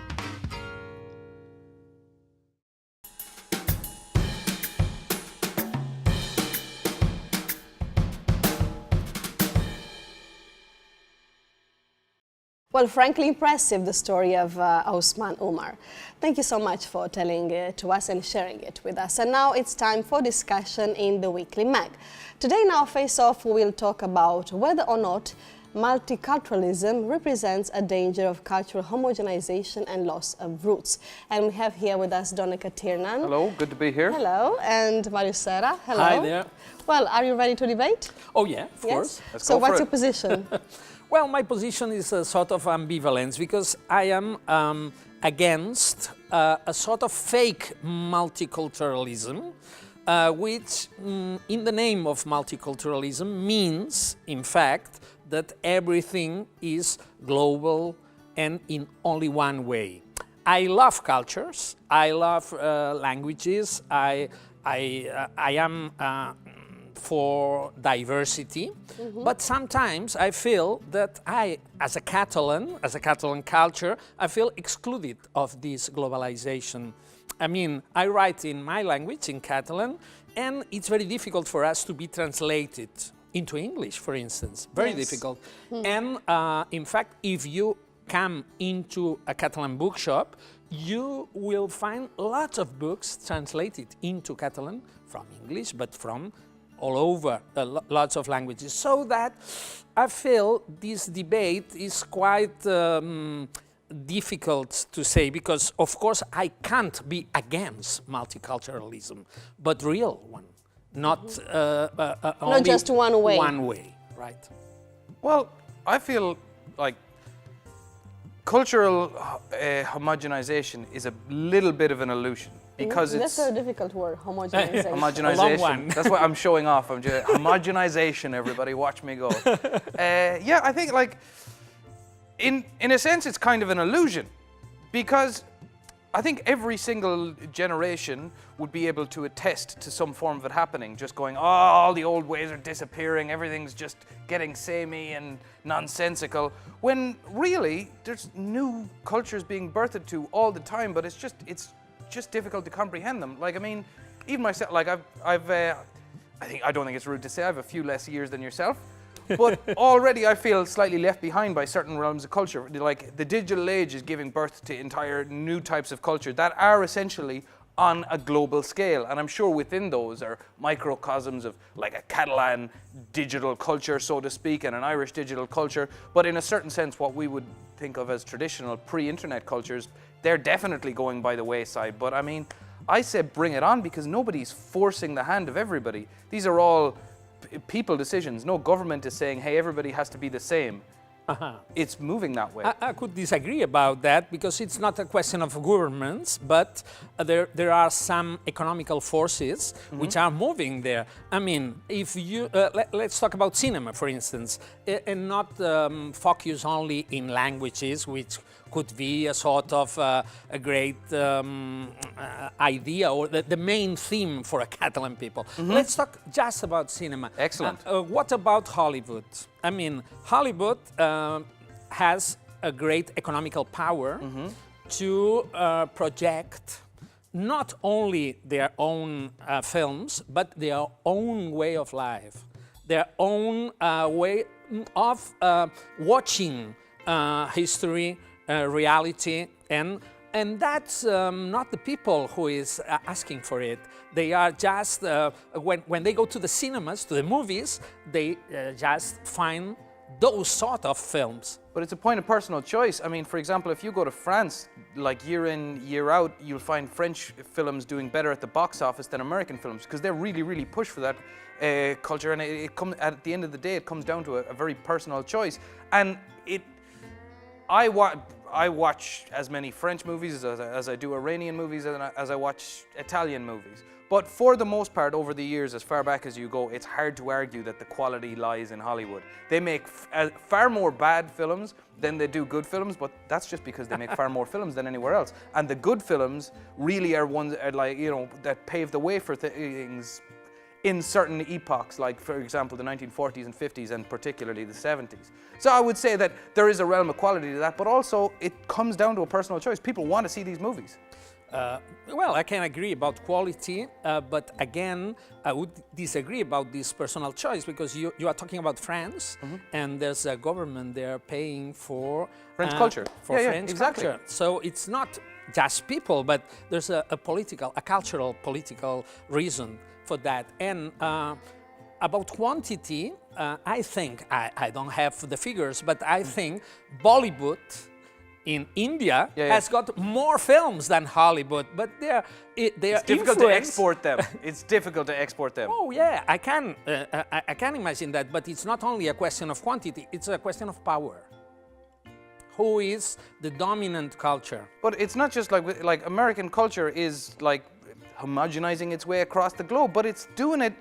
Well, frankly impressive, the story of Osman Omar. Thank you so much for telling it to us and sharing it with us. And now it's time for discussion in the Weekly Mag. Today in our face-off, we will talk about whether or not multiculturalism represents a danger of cultural homogenization and loss of roots. And we have here with us Donica Tiernan. Hello, good to be here. Hello, and Marius Serra. Hello. Hi there. Well, are you ready to debate? Oh yeah, of course. Yes? So what's your position? Well, my position is a sort of ambivalence because I am against a sort of fake multiculturalism, which in the name of multiculturalism means, in fact, that everything is global and in only one way. I love cultures, I love languages, I am for diversity, but sometimes I feel that as a Catalan culture, I feel excluded of this globalization. I mean, I write in my language, in Catalan, and it's very difficult for us to be translated into English, for instance, very difficult. And in fact, if you come into a Catalan bookshop, you will find lots of books translated into Catalan from English, but from all over, lots of languages. So that I feel this debate is quite difficult to say, because of course I can't be against multiculturalism, but real one, not only just one way. One way, right? Well, I feel like cultural homogenization is a little bit of an illusion. Because that's a difficult word, homogenization. Homogenization. A long one. That's what I'm showing off. I'm just homogenization. Everybody, watch me go. Yeah, I think like in a sense it's kind of an illusion, because I think every single generation would be able to attest to some form of it happening. Just going, oh, all the old ways are disappearing. Everything's just getting samey and nonsensical. When really there's new cultures being birthed to all the time, but it's just difficult to comprehend them. Like, I mean, even myself, like I don't think it's rude to say I have a few less years than yourself, but already I feel slightly left behind by certain realms of culture. Like the digital age is giving birth to entire new types of culture that are essentially on a global scale. And I'm sure within those are microcosms of like a Catalan digital culture, so to speak, and an Irish digital culture. But in a certain sense, what we would think of as traditional pre-internet cultures, they're definitely going by the wayside. But I mean, I said bring it on because nobody's forcing the hand of everybody. These are all people decisions. No government is saying, hey, everybody has to be the same. It's moving that way. I could disagree about that because it's not a question of governments, but there are some economical forces which are moving there. I mean, if you let's talk about cinema, for instance, and not focus only in languages, which could be a sort of a great idea or the main theme for a Catalan people. Let's talk just about cinema. Excellent. What about Hollywood? I mean, Hollywood has a great economical power to project not only their own films, but their own way of life, their own way of watching history, reality, and that's not the people who is asking for it. They are just, when they go to the cinemas, to the movies, they just find those sort of films. But it's a point of personal choice. I mean, for example, if you go to France, like year in, year out, you'll find French films doing better at the box office than American films because they're really, really push for that culture. And at the end of the day, it comes down to a very personal choice. And I watch as many French movies as I do Iranian movies as I watch Italian movies. But for the most part, over the years, as far back as you go, it's hard to argue that the quality lies in Hollywood. They make far more bad films than they do good films, but that's just because they make far more films than anywhere else. And the good films really are ones that pave the way for things in certain epochs, like, for example, the 1940s and 50s, and particularly the 70s. So I would say that there is a realm of quality to that, but also it comes down to a personal choice. People want to see these movies. Well, I can agree about quality, but again, I would disagree about this personal choice because you are talking about France, and there's a government there paying for French culture. For French culture. So it's not just people, but there's a cultural, political reason for that. And about quantity, I think, I don't have the figures, but I think Bollywood in India has got more films than Hollywood, but it's difficult to export them. It's difficult to export them. Oh yeah, I can imagine that, but it's not only a question of quantity, it's a question of power. Who is the dominant culture? But it's not just like American culture is like homogenizing its way across the globe, but it's doing it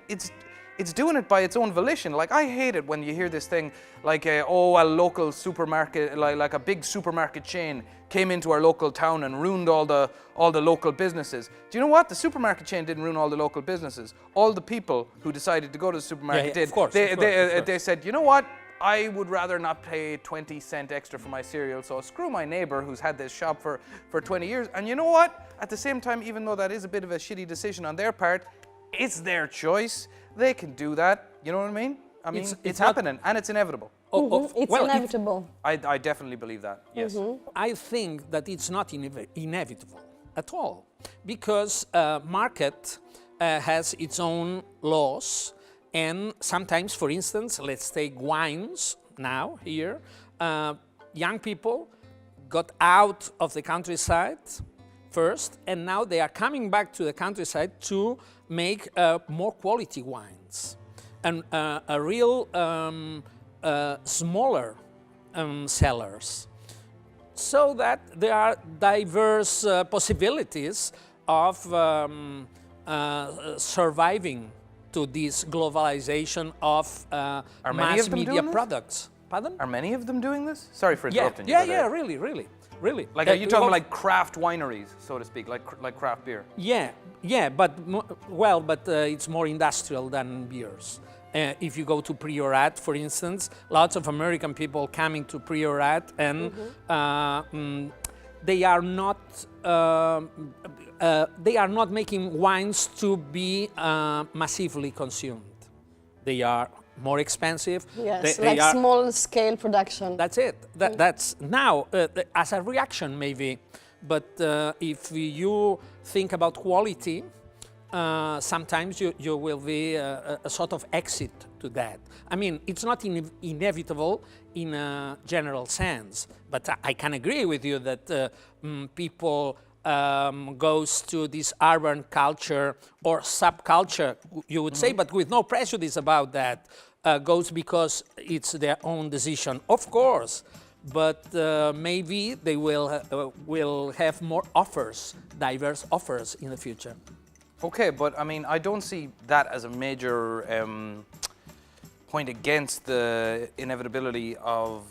by its own volition. Like, I hate it when you hear this thing like, a local supermarket, like a big supermarket chain came into our local town and ruined all the local businesses. Do you know what? The supermarket chain didn't ruin all the local businesses. All the people who decided to go to the supermarket did. Of course, they said, you know what? I would rather not pay 20 cents extra for my cereal, so screw my neighbor who's had this shop for 20 years. And you know what? At the same time, even though that is a bit of a shitty decision on their part, it's their choice. They can do that. You know what I mean? I mean, it's happening, and it's inevitable. It's inevitable. I definitely believe that, yes. I think that it's not inevitable at all, because market has its own laws, and sometimes, for instance, let's take wines now here. Young people got out of the countryside first, and now they are coming back to the countryside to make more quality wines and a real smaller cellars, so that there are diverse possibilities of surviving to this globalization of mass media products. Pardon? Are many of them doing this? Sorry for interrupting you. Yeah, really. Like, are you talking about like craft wineries, so to speak, like craft beer? Yeah, but it's more industrial than beers. If you go to Priorat, for instance, lots of American people coming to Priorat, and they are not making wines to be massively consumed. They are more expensive. Yes, like small-scale production. That's it. That's now as a reaction, maybe. But if you think about quality, sometimes you will be a sort of exit to that. I mean, it's not inevitable in a general sense, but I can agree with you that people goes to this urban culture or subculture, you would say, but with no prejudice about that, goes because it's their own decision, of course, but maybe they will have more offers, diverse offers in the future. Okay, but I mean, I don't see that as a major point against the inevitability of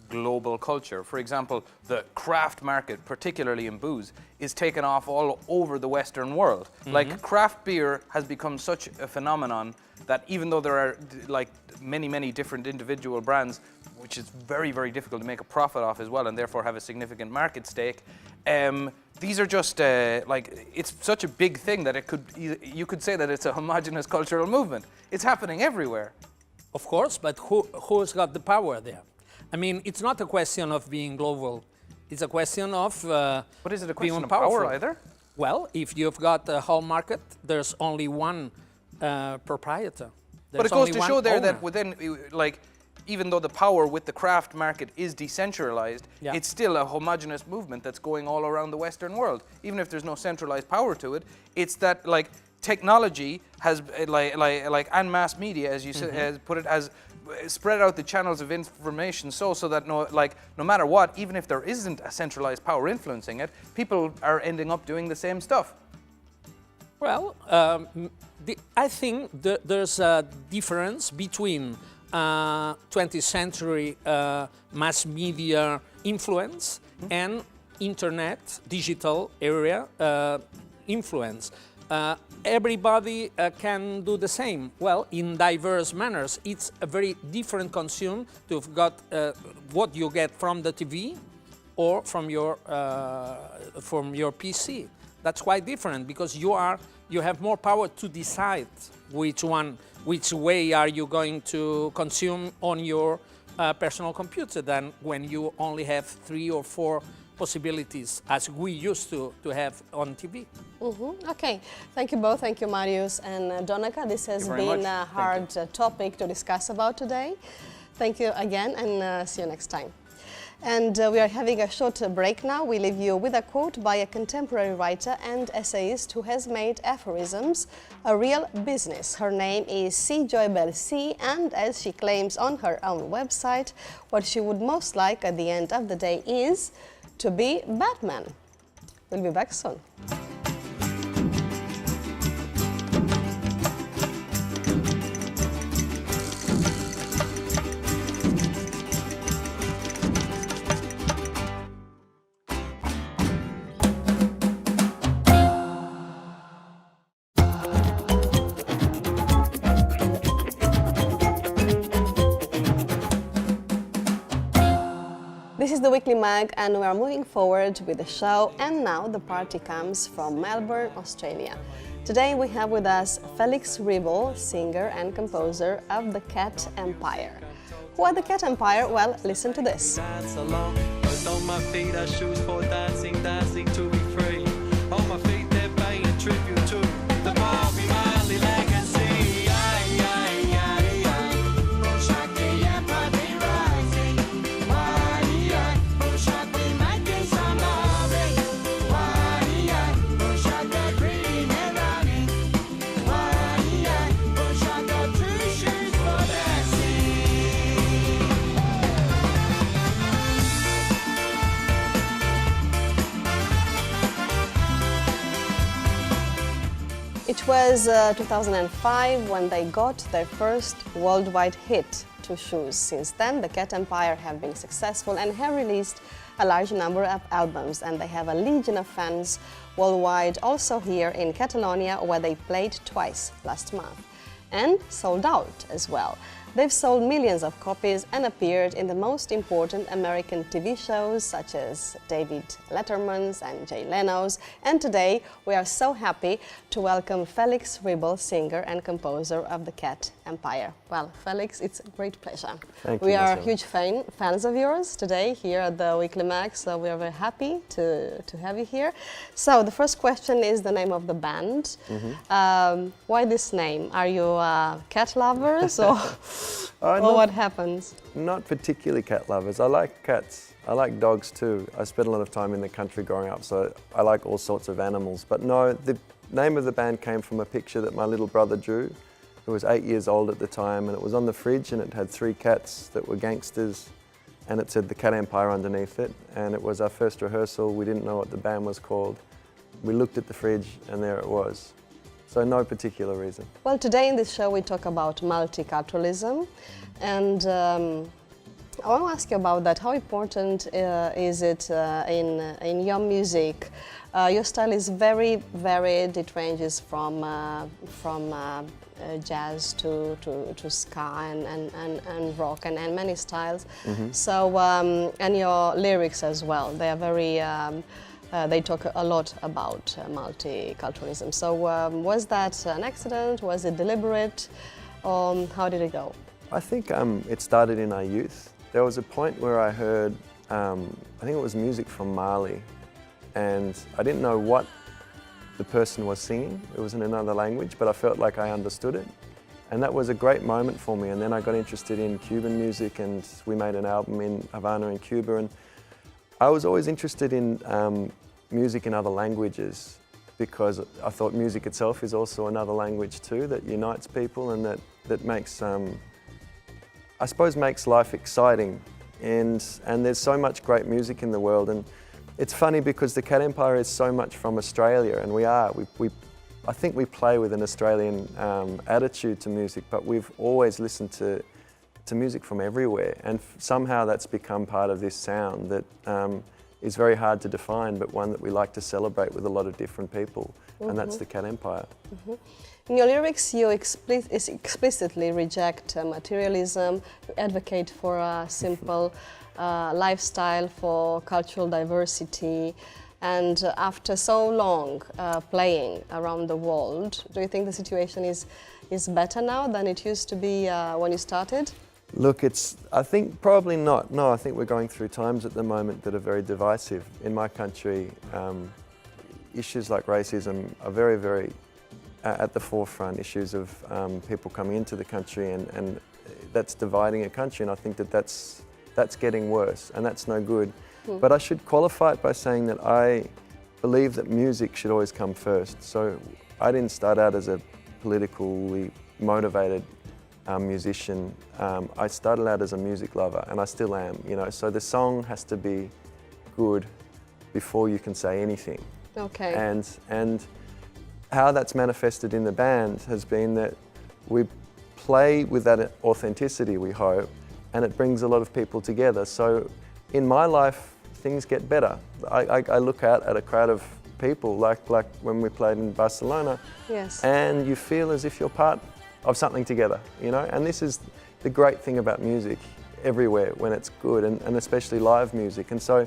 global culture. For example, the craft market, particularly in booze, is taken off all over the Western world. Like, craft beer has become such a phenomenon that even though there are like many different individual brands, which is very, very difficult to make a profit off as well, and therefore have a significant market stake, these are just like, it's such a big thing that you could say that it's a homogenous cultural movement. It's happening everywhere. Of course, but who's got the power there? I mean, it's not a question of being global. It's a question of But is it a question of power either? Well, if you've got a whole market, there's only one proprietor. But it goes to show there that within, like, even though the power with the craft market is decentralized, it's still a homogenous movement that's going all around the Western world. Even if there's no centralized power to it, it's that, like, technology has, like and mass media, as you said, has put it, has spread out the channels of information so that no matter what, even if there isn't a centralized power influencing it, people are ending up doing the same stuff. Well, I think there's a difference between 20th century mass media influence and internet, digital area influence. Everybody can do the same, well, in diverse manners. It's a very different consume to have got what you get from the TV or from your PC. That's quite different because you have more power to decide which way are you going to consume on your personal computer than when you only have 3 or 4 possibilities as we used to have on TV. Okay, thank you both. Thank you, Marius and Donnacha. This has been a hard topic to discuss about today. Thank you again, and see you next time. And we are having a short break now. We leave you with a quote by a contemporary writer and essayist who has made aphorisms a real business. Her name is C. Joy Bell C, and as she claims on her own website, what she would most like at the end of the day is to be Batman. We'll be back soon. This is the Weekly Mag, and we are moving forward with the show, and now the party comes from Melbourne, Australia. Today we have with us Felix Ribble, singer and composer of the Cat Empire. Who are the Cat Empire? Well, listen to this. Dance along, but on my feet are shoes for dancing, dancing to be free. On my feet they're paying tribute to the Bobby Marley legacy. It was 2005 when they got their first worldwide hit, Two Shoes. Since then, the Cat Empire have been successful and have released a large number of albums, and they have a legion of fans worldwide, also here in Catalonia, where they played twice last month, and sold out as well. They've sold millions of copies and appeared in the most important American TV shows such as David Letterman's and Jay Leno's. And today we are so happy to welcome Felix Riebel, singer and composer of the Cat Empire. Well, Felix, it's a great pleasure. Thank you, we are Marcel. huge fans of yours today here at the Weekly Mag, so we are very happy to have you here. So the first question is the name of the band. Why this name? Are you cat lovers or what happens? Not particularly cat lovers. I like cats. I like dogs too. I spent a lot of time in the country growing up, so I like all sorts of animals. But no, the name of the band came from a picture that my little brother drew, who was 8 years old at the time, and it was on the fridge, and it had 3 cats that were gangsters, and it said the Cat Empire underneath it. And it was our first rehearsal. We didn't know what the band was called. We looked at the fridge, and there it was. So no particular reason. Well, today in this show we talk about multiculturalism, and I want to ask you about that. How important is it in your music? Your style is very varied. It ranges from jazz to ska and rock and many styles. So and your lyrics as well. They are very. They talk a lot about multiculturalism. So was that an accident? Was it deliberate? How did it go? I think it started in our youth. There was a point where I heard, I think it was music from Mali, and I didn't know what the person was singing. It was in another language, but I felt like I understood it. And that was a great moment for me. And then I got interested in Cuban music, and we made an album in Havana in Cuba. And I was always interested in music in other languages, because I thought music itself is also another language too, that unites people and that makes, I suppose, makes life exciting. And there's so much great music in the world. And it's funny because the Cat Empire is so much from Australia, and I think we play with an Australian attitude to music, but we've always listened to music from everywhere, and somehow that's become part of this sound that is very hard to define, but one that we like to celebrate with a lot of different people, and that's the Cat Empire. In your lyrics, you explicitly reject materialism. You advocate for a simple lifestyle, for cultural diversity. And after so long playing around the world, do you think the situation is better now than it used to be when you started? Look, I think probably not. No, I think we're going through times at the moment that are very divisive. In my country, issues like racism are very, very at the forefront, issues of people coming into the country, and that's dividing a country, and I think that's getting worse, and that's no good. But I should qualify it by saying that I believe that music should always come first. So I didn't start out as a politically motivated musician. I started out as a music lover, and I still am, you know. So the song has to be good before you can say anything. Okay. And how that's manifested in the band has been that we play with that authenticity, we hope, and it brings a lot of people together. So in my life, things get better. I look out at a crowd of people, like when we played in Barcelona, yes, and you feel as if you're part of something together, you know. And this is the great thing about music everywhere when it's good, and especially live music. And so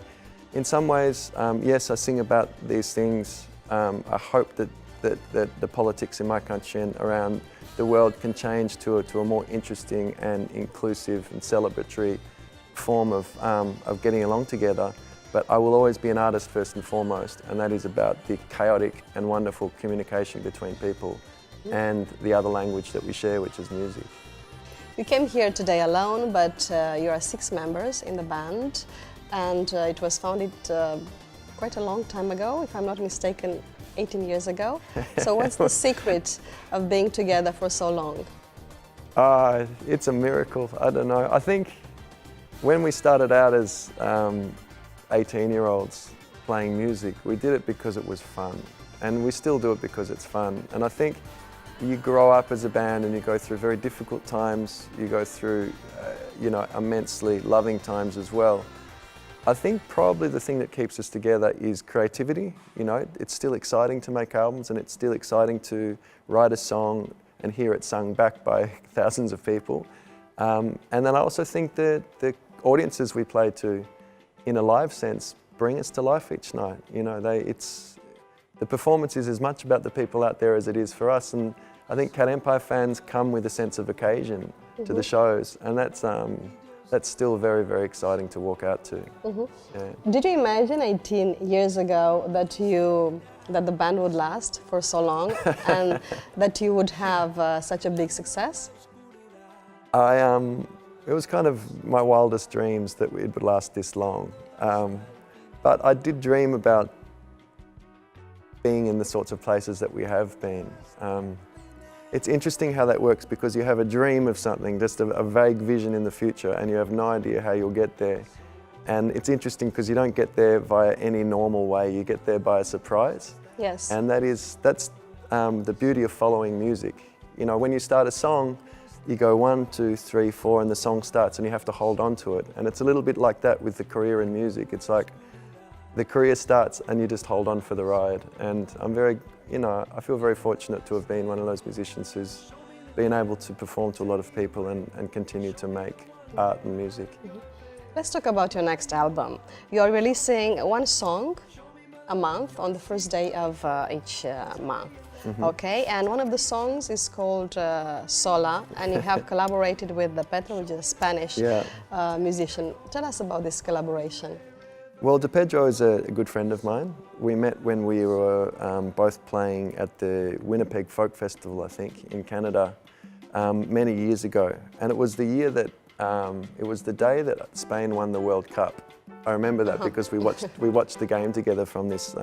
in some ways, yes, I sing about these things. I hope that the politics in my country and around the world can change to a more interesting and inclusive and celebratory form of getting along together. But I will always be an artist first and foremost, and that is about the chaotic and wonderful communication between people and the other language that we share, which is music. You came here today alone, but you are 6 members in the band, and it was founded quite a long time ago, if I'm not mistaken, 18 years ago. So what's the secret of being together for so long? It's a miracle. I don't know. I think when we started out as 18-year-olds playing music, we did it because it was fun, and we still do it because it's fun. And I think you grow up as a band and you go through very difficult times, you go through immensely loving times as well. I think probably the thing that keeps us together is creativity. You know, it's still exciting to make albums, and it's still exciting to write a song and hear it sung back by thousands of people. And then I also think that the audiences we play to, in a live sense, bring us to life each night. You know, the performance is as much about the people out there as it is for us. And I think Cat Empire fans come with a sense of occasion to the shows, and that's still very, very exciting to walk out to. Yeah. Did you imagine 18 years ago that the band would last for so long and that you would have such a big success? It was kind of my wildest dreams that it would last this long. But I did dream about being in the sorts of places that we have been. It's interesting how that works, because you have a dream of something, just a vague vision in the future, and you have no idea how you'll get there. And it's interesting because you don't get there via any normal way, you get there by a surprise. Yes. And that's the beauty of following music. You know, when you start a song, you go 1, 2, 3, 4, and the song starts, and you have to hold on to it. And it's a little bit like that with the career in music. It's like the career starts and you just hold on for the ride. And I'm very, you know, I feel very fortunate to have been one of those musicians who's been able to perform to a lot of people and continue to make art and music. Let's talk about your next album. You're releasing one song a month on the first day of each month. Okay, and one of the songs is called Sola, and you have collaborated with Pedro, which is a Spanish musician. Tell us about this collaboration. Well, Pedro is a good friend of mine. We met when we were both playing at the Winnipeg Folk Festival, I think, in Canada, many years ago. And it was the year that, it was the day that Spain won the World Cup. I remember that because we watched the game together from this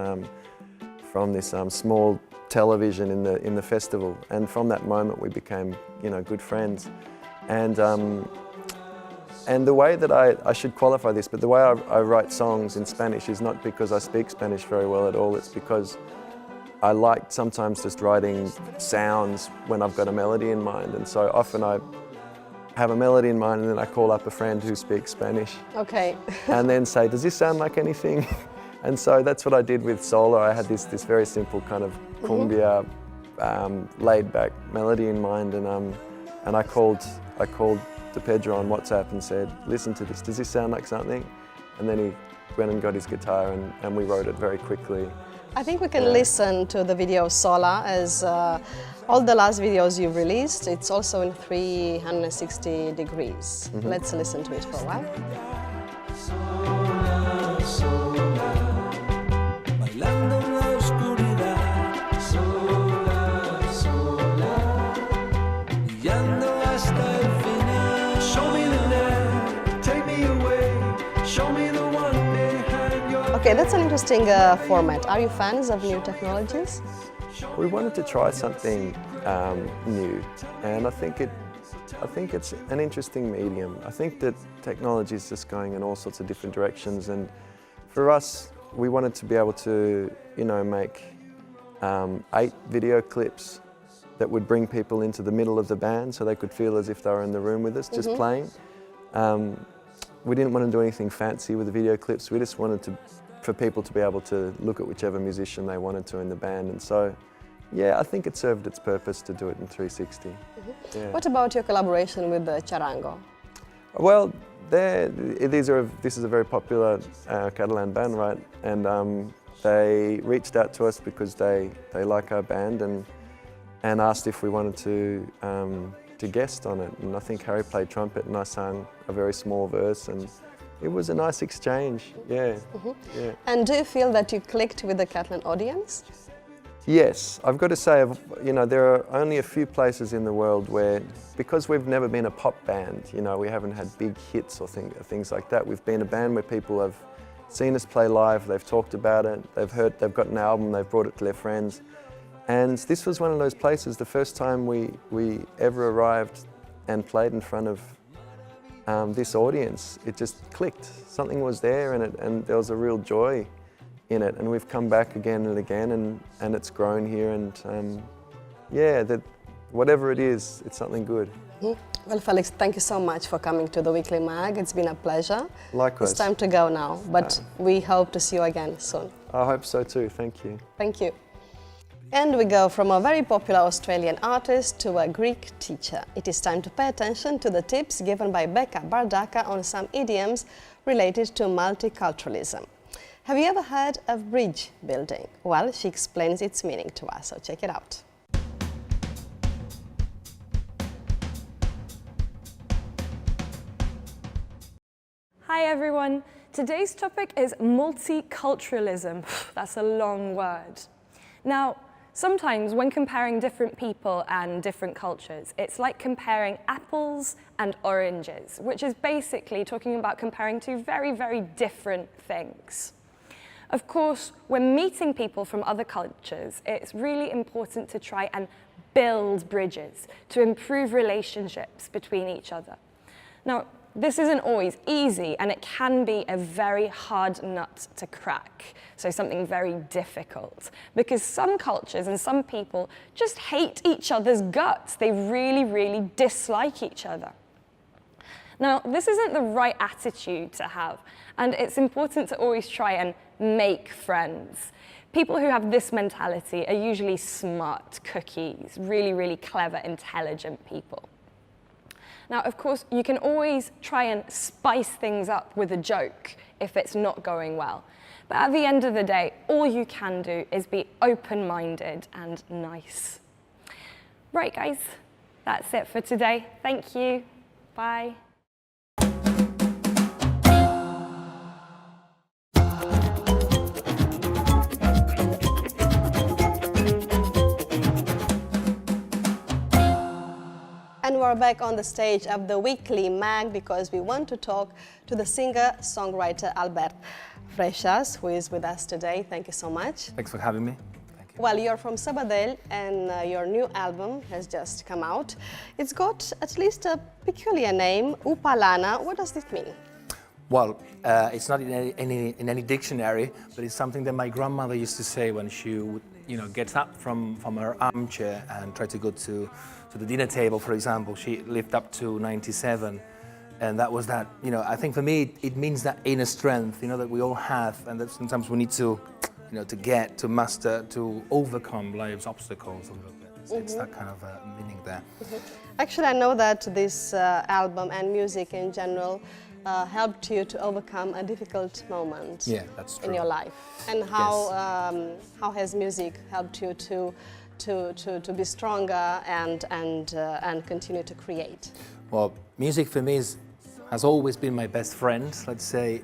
small television in the festival. And from that moment we became, you know, good friends. And the way that I should qualify this, but the way I write songs in Spanish is not because I speak Spanish very well at all. It's because I like sometimes just writing sounds when I've got a melody in mind. And so often I have a melody in mind and then I call up a friend who speaks Spanish. Okay. And then say, does this sound like anything? And so that's what I did with Sola. I had this very simple kind of cumbia, laid-back melody in mind, and I called Pedro on WhatsApp and said, listen to this, does this sound like something? And then he went and got his guitar and we wrote it very quickly. I think we can listen to the video Sola, as all the last videos you've released, it's also in 360 degrees. Let's listen to it for a while. Okay, that's an interesting format. Are you fans of new technologies? We wanted to try something new, and I think it's an interesting medium. I think that technology is just going in all sorts of different directions, and for us, we wanted to be able to, you know, make 8 video clips that would bring people into the middle of the band so they could feel as if they were in the room with us, just playing. We didn't want to do anything fancy with the video clips. We just wanted for people to be able to look at whichever musician they wanted to in the band. And so, yeah, I think it served its purpose to do it in 360. Yeah. What about your collaboration with Xarxa? Well, this is a very popular Catalan band, right? And they reached out to us because they like our band and asked if we wanted to guest on it. And I think Harry played trumpet and I sang a very small verse, and it was a nice exchange, yeah. Yeah. And do you feel that you clicked with the Catalan audience? Yes, I've got to say, you know, there are only a few places in the world where, because we've never been a pop band, you know, we haven't had big hits or things like that. We've been a band where people have seen us play live, they've talked about it, they've got an album, they've brought it to their friends. And this was one of those places, the first time we ever arrived and played in front of this audience. It just clicked. Something was there and there was a real joy in it. And we've come back again and again and it's grown here, and yeah, whatever it is, it's something good. Well, Felix, thank you so much for coming to the Weekly Mag. It's been a pleasure. Likewise. It's time to go now, but we hope to see you again soon. I hope so too, thank you. Thank you. And we go from a very popular Australian artist to a Greek teacher. It is time to pay attention to the tips given by Becca Bardaka on some idioms related to multiculturalism. Have you ever heard of bridge building? Well, she explains its meaning to us, so check it out. Hi everyone. Today's topic is multiculturalism. That's a long word. Now, sometimes when comparing different people and different cultures, it's like comparing apples and oranges, which is basically talking about comparing two very, very different things. Of course, when meeting people from other cultures, it's really important to try and build bridges to improve relationships between each other. Now, this isn't always easy, and it can be a very hard nut to crack, so something very difficult, because some cultures and some people just hate each other's guts. They really, really dislike each other. Now, this isn't the right attitude to have, and it's important to always try and make friends. People who have this mentality are usually smart cookies, really, really clever, intelligent people. Now, of course, you can always try and spice things up with a joke if it's not going well. But at the end of the day, all you can do is be open-minded and nice. Right, guys, that's it for today. Thank you. Bye. And we're back on the stage of the weekly mag because we want to talk to the singer-songwriter Albert Freixas, who is with us today. Thank you so much. Thanks for having me. Thank you. Well, you're from Sabadell and your new album has just come out. It's got at least a peculiar name, Upalana. What does this mean? Well, it's not in any dictionary, but it's something that my grandmother used to say when she would, gets up from her armchair and try to go to the dinner table, for example. She lived up to 97, and that was that. I think for me it means that inner strength, that we all have, and that sometimes we need to, to master, to overcome life's obstacles a little bit. It's that kind of meaning there. Actually, I know that this album and music in general helped you to overcome a difficult moment in your life. And how has music helped you to be stronger and continue to create? Well, music for me has always been my best friend. Let's say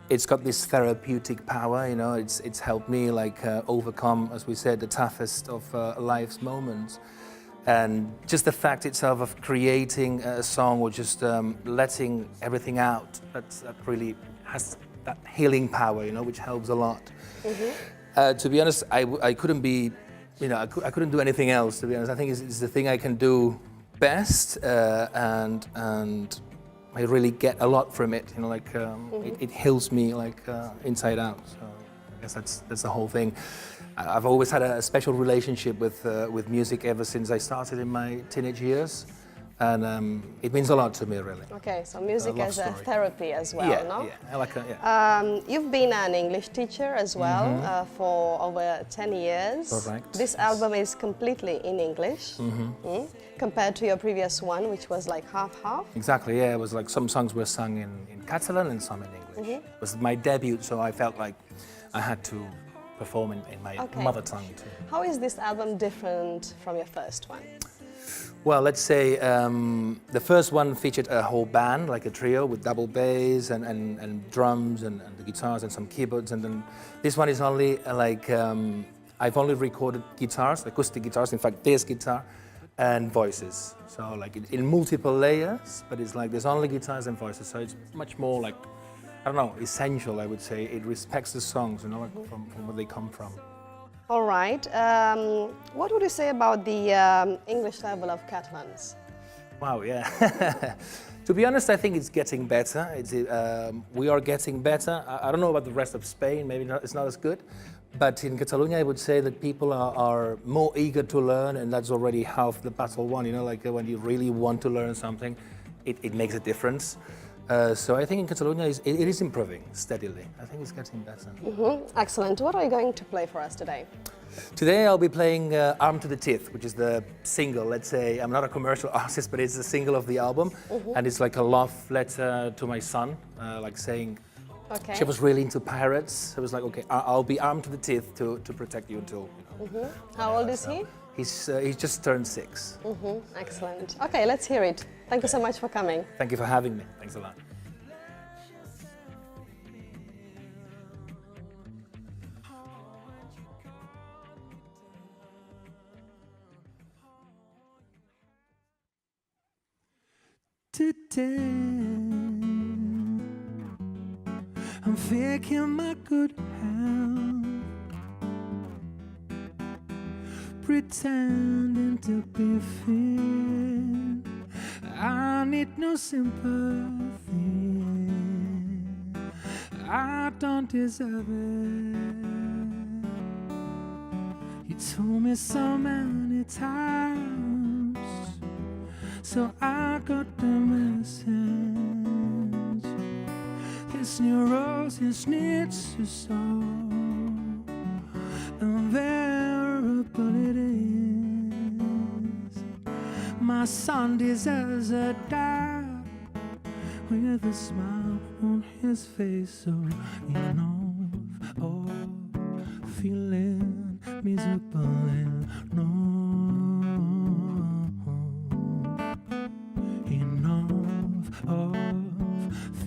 it's got this therapeutic power. It's helped me overcome, as we said, the toughest of life's moments. And just the fact itself of creating a song or just letting everything out, that really has that healing power, which helps a lot. To be honest, I couldn't be, I couldn't do anything else, to be honest. I think it's the thing I can do best, and I really get a lot from it. It heals me inside out. So I guess that's the whole thing. I've always had a special relationship with music ever since I started in my teenage years, and it means a lot to me, really. Okay, so music as a therapy as well, no? Yeah, I like it. You've been an English teacher as well for over 10 years. Correct. This album is completely in English, compared to your previous one, which was like half-half. Exactly, yeah. It was like some songs were sung in Catalan and some in English. It was my debut, so I felt like I had to perform in my mother tongue too. How is this album different from your first one? Well, let's say the first one featured a whole band, like a trio with double bass and drums and the guitars and some keyboards, and then this one is only I've only recorded guitars, acoustic guitars, in fact this guitar, and voices. So in multiple layers, but it's like there's only guitars and voices, so it's much more I don't know, essential, I would say. It respects the songs, from where they come from. All right. What would you say about the English level of Catalans? Wow, yeah. To be honest, I think it's getting better. We are getting better. I don't know about the rest of Spain, maybe it's not as good. But in Catalonia, I would say that people are more eager to learn, and that's already half the battle won. When you really want to learn something, it makes a difference. So I think in Catalonia it is improving steadily. I think it's getting better. Excellent. What are you going to play for us today? Today I'll be playing Armed to the Teeth, which is the single, let's say. I'm not a commercial artist, but it's the single of the album. And it's like a love letter to my son, like saying, she was really into pirates. So it was like, okay, I'll be armed to the teeth to protect you until, you know. How old is he? He's just turned 6. Excellent. Okay, let's hear it. Thank you so much for coming. Thank you for having me. Thanks a lot. Today I'm faking my good health, pretending to be fit. I need no sympathy, I don't deserve it. You told me so many times, so I got the message. His neurosis needs to solve, unbearable it is. My son deserves a dad with a smile on his face, so enough of feeling miserable and no. Of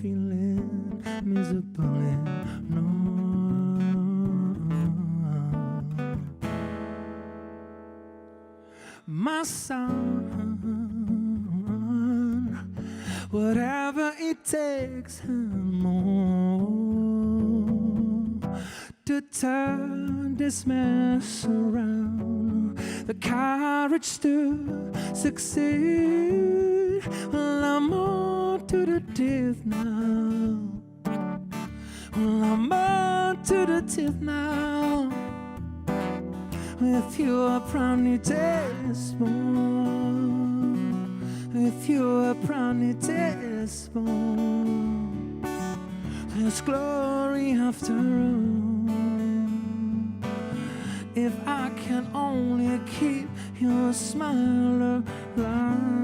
feeling miserable and no. My son, whatever it takes and more to turn this mess around, the courage to succeed. Well, I'm on to the teeth now. Well, I'm on to the teeth now. With your brownie teaspoon, with your brownie teaspoon, there's glory after all. If I can only keep your smile alive.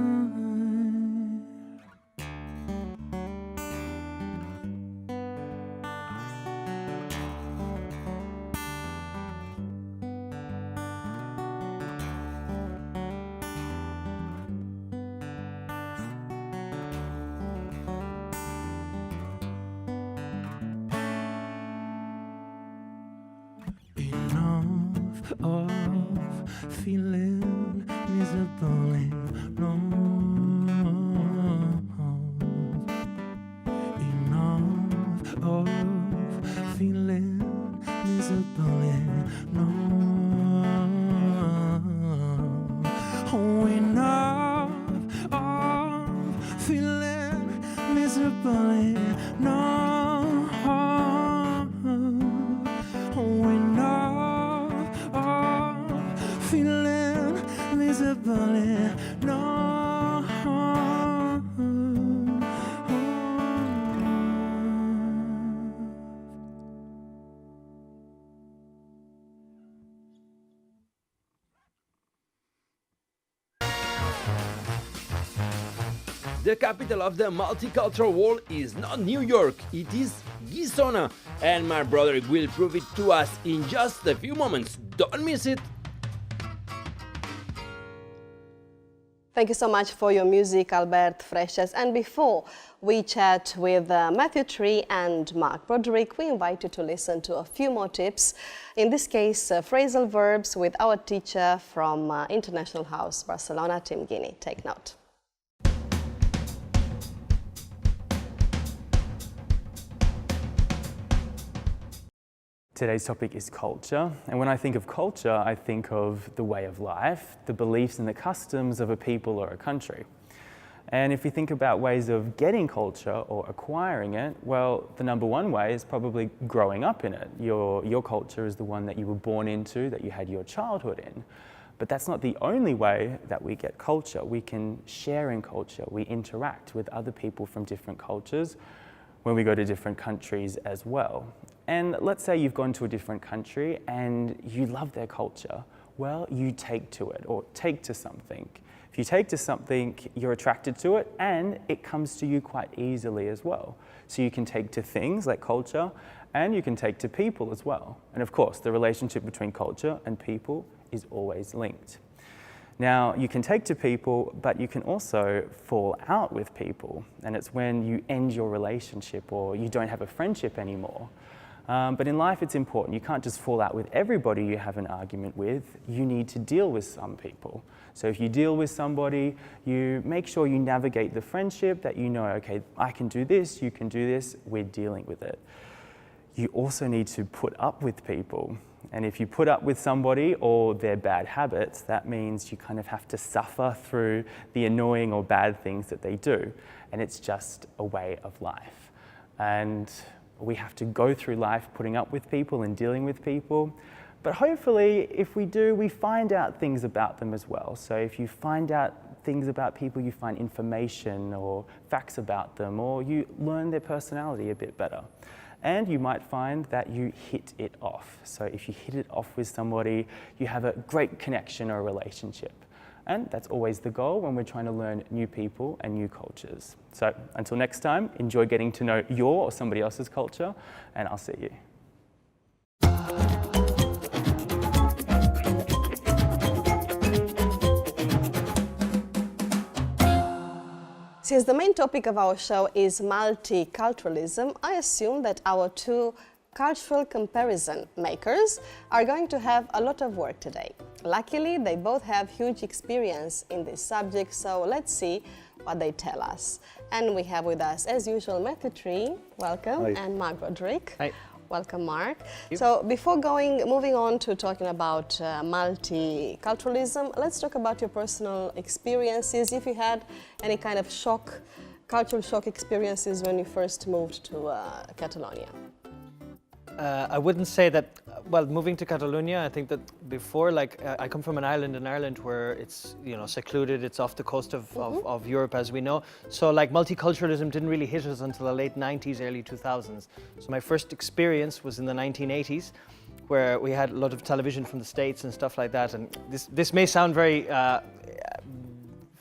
Of feeling miserable and no. Enough of feeling miserable and no. Oh, enough of feeling miserable and no. Oh, enough feeling miserable and no. The capital of the multicultural world is not New York, it is Gizona, and my brother will prove it to us in just a few moments. Don't miss it! Thank you so much for your music, Albert Freixas. And before we chat with Matthew Tree and Mark Broderick, we invite you to listen to a few more tips. In this case, phrasal verbs with our teacher from International House, Barcelona, Tim Guinea. Take note. Today's topic is culture, and when I think of culture, I think of the way of life, the beliefs and the customs of a people or a country. And if you think about ways of getting culture or acquiring it, well, the number one way is probably growing up in it. Your culture is the one that you were born into, that you had your childhood in. But that's not the only way that we get culture. We can share in culture. We interact with other people from different cultures when we go to different countries as well. And let's say you've gone to a different country and you love their culture. Well, you take to it, or take to something. If you take to something, you're attracted to it, and it comes to you quite easily as well. So you can take to things like culture, and you can take to people as well. And of course, the relationship between culture and people is always linked. Now, you can take to people, but you can also fall out with people, and it's when you end your relationship or you don't have a friendship anymore. But in life, it's important. You can't just fall out with everybody you have an argument with. You need to deal with some people. So if you deal with somebody, you make sure you navigate the friendship, that you know, okay, I can do this, you can do this, we're dealing with it. You also need to put up with people. And if you put up with somebody or their bad habits, that means you kind of have to suffer through the annoying or bad things that they do. And it's just a way of life. And we have to go through life putting up with people and dealing with people. But hopefully, if we do, we find out things about them as well. So if you find out things about people, you find information or facts about them, or you learn their personality a bit better. And you might find that you hit it off. So if you hit it off with somebody, you have a great connection or relationship. And that's always the goal when we're trying to learn new people and new cultures. So until next time, enjoy getting to know your or somebody else's culture, and I'll see you. Since the main topic of our show is multiculturalism, I assume that our two cultural comparison makers are going to have a lot of work today. Luckily, they both have huge experience in this subject, so let's see what they tell us. And we have with us, as usual, Matthew Tree, welcome, Hi. and Mark Roderick. Hi. Welcome, Mark. So before moving on to talking about multiculturalism, let's talk about your personal experiences. If you had any kind of cultural shock experiences when you first moved to Catalonia. I wouldn't say that, well, moving to Catalonia, I think that before, like, I come from an island in Ireland where it's, you know, secluded, it's off the coast of Europe, as we know. So, like, multiculturalism didn't really hit us until the late 90s, early 2000s. So my first experience was in the 1980s, where we had a lot of television from the States and stuff like that. And this may sound very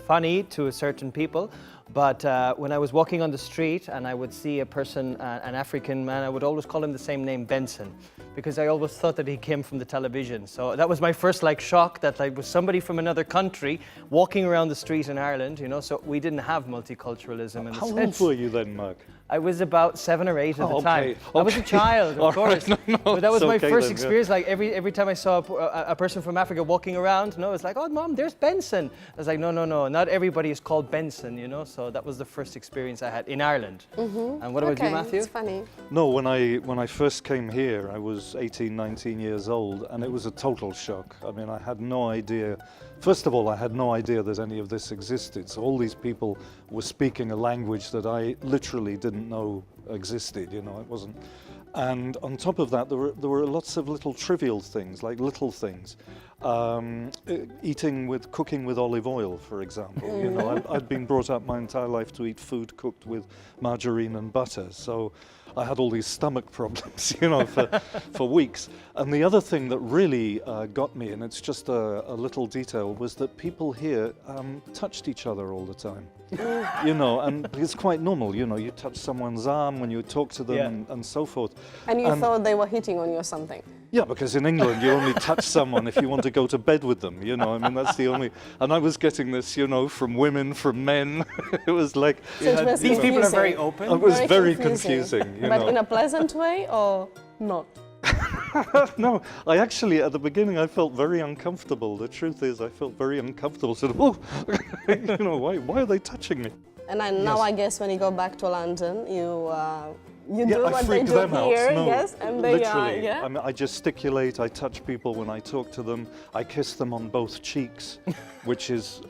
funny to certain people, but when I was walking on the street and I would see a person, an African man, I would always call him the same name, Benson, because I always thought that he came from the television. So that was my first shock, that was somebody from another country walking around the street in Ireland, you know, so we didn't have multiculturalism in the sense. How old were you then, Mark? I was about 7 or 8 at the time. Okay. I was a child, of course. Right. No, but that was my first then, experience. Like every time I saw a person from Africa walking around, it's like, oh, Mom, there's Benson. I was like, no, not everybody is called Benson, you know. So that was the first experience I had in Ireland. And what about you, Matthew? It's funny. No, when I first came here, I was 18, 19 years old, and it was a total shock. I mean, I had no idea. First of all, I had no idea that any of this existed. So all these people were speaking a language that I literally didn't know existed, you know, it wasn't. And on top of that, there were lots of little trivial things, like little things. Cooking with olive oil, for example. You know, I'd been brought up my entire life to eat food cooked with margarine and butter. So I had all these stomach problems, you know, for weeks. And the other thing that really got me, and it's just a little detail, was that people here touched each other all the time. You know, and it's quite normal, you know, you touch someone's arm when you talk to them and so forth. And you thought they were hitting on you or something? Yeah, because in England you only touch someone if you want to go to bed with them, you know, I mean, that's the only, and I was getting this, you know, from women, from men. It was like, So these people are very open. It was very confusing, you but know. in a pleasant way or not? No, I actually, at the beginning, I felt very uncomfortable. The truth is, I felt very uncomfortable. Sort of, oh, you know, why are they touching me? And now I guess when you go back to London, You do I what they freak do them here, out. No, yes, and they literally. yeah. I mean, I gesticulate, I touch people when I talk to them, I kiss them on both cheeks, which is,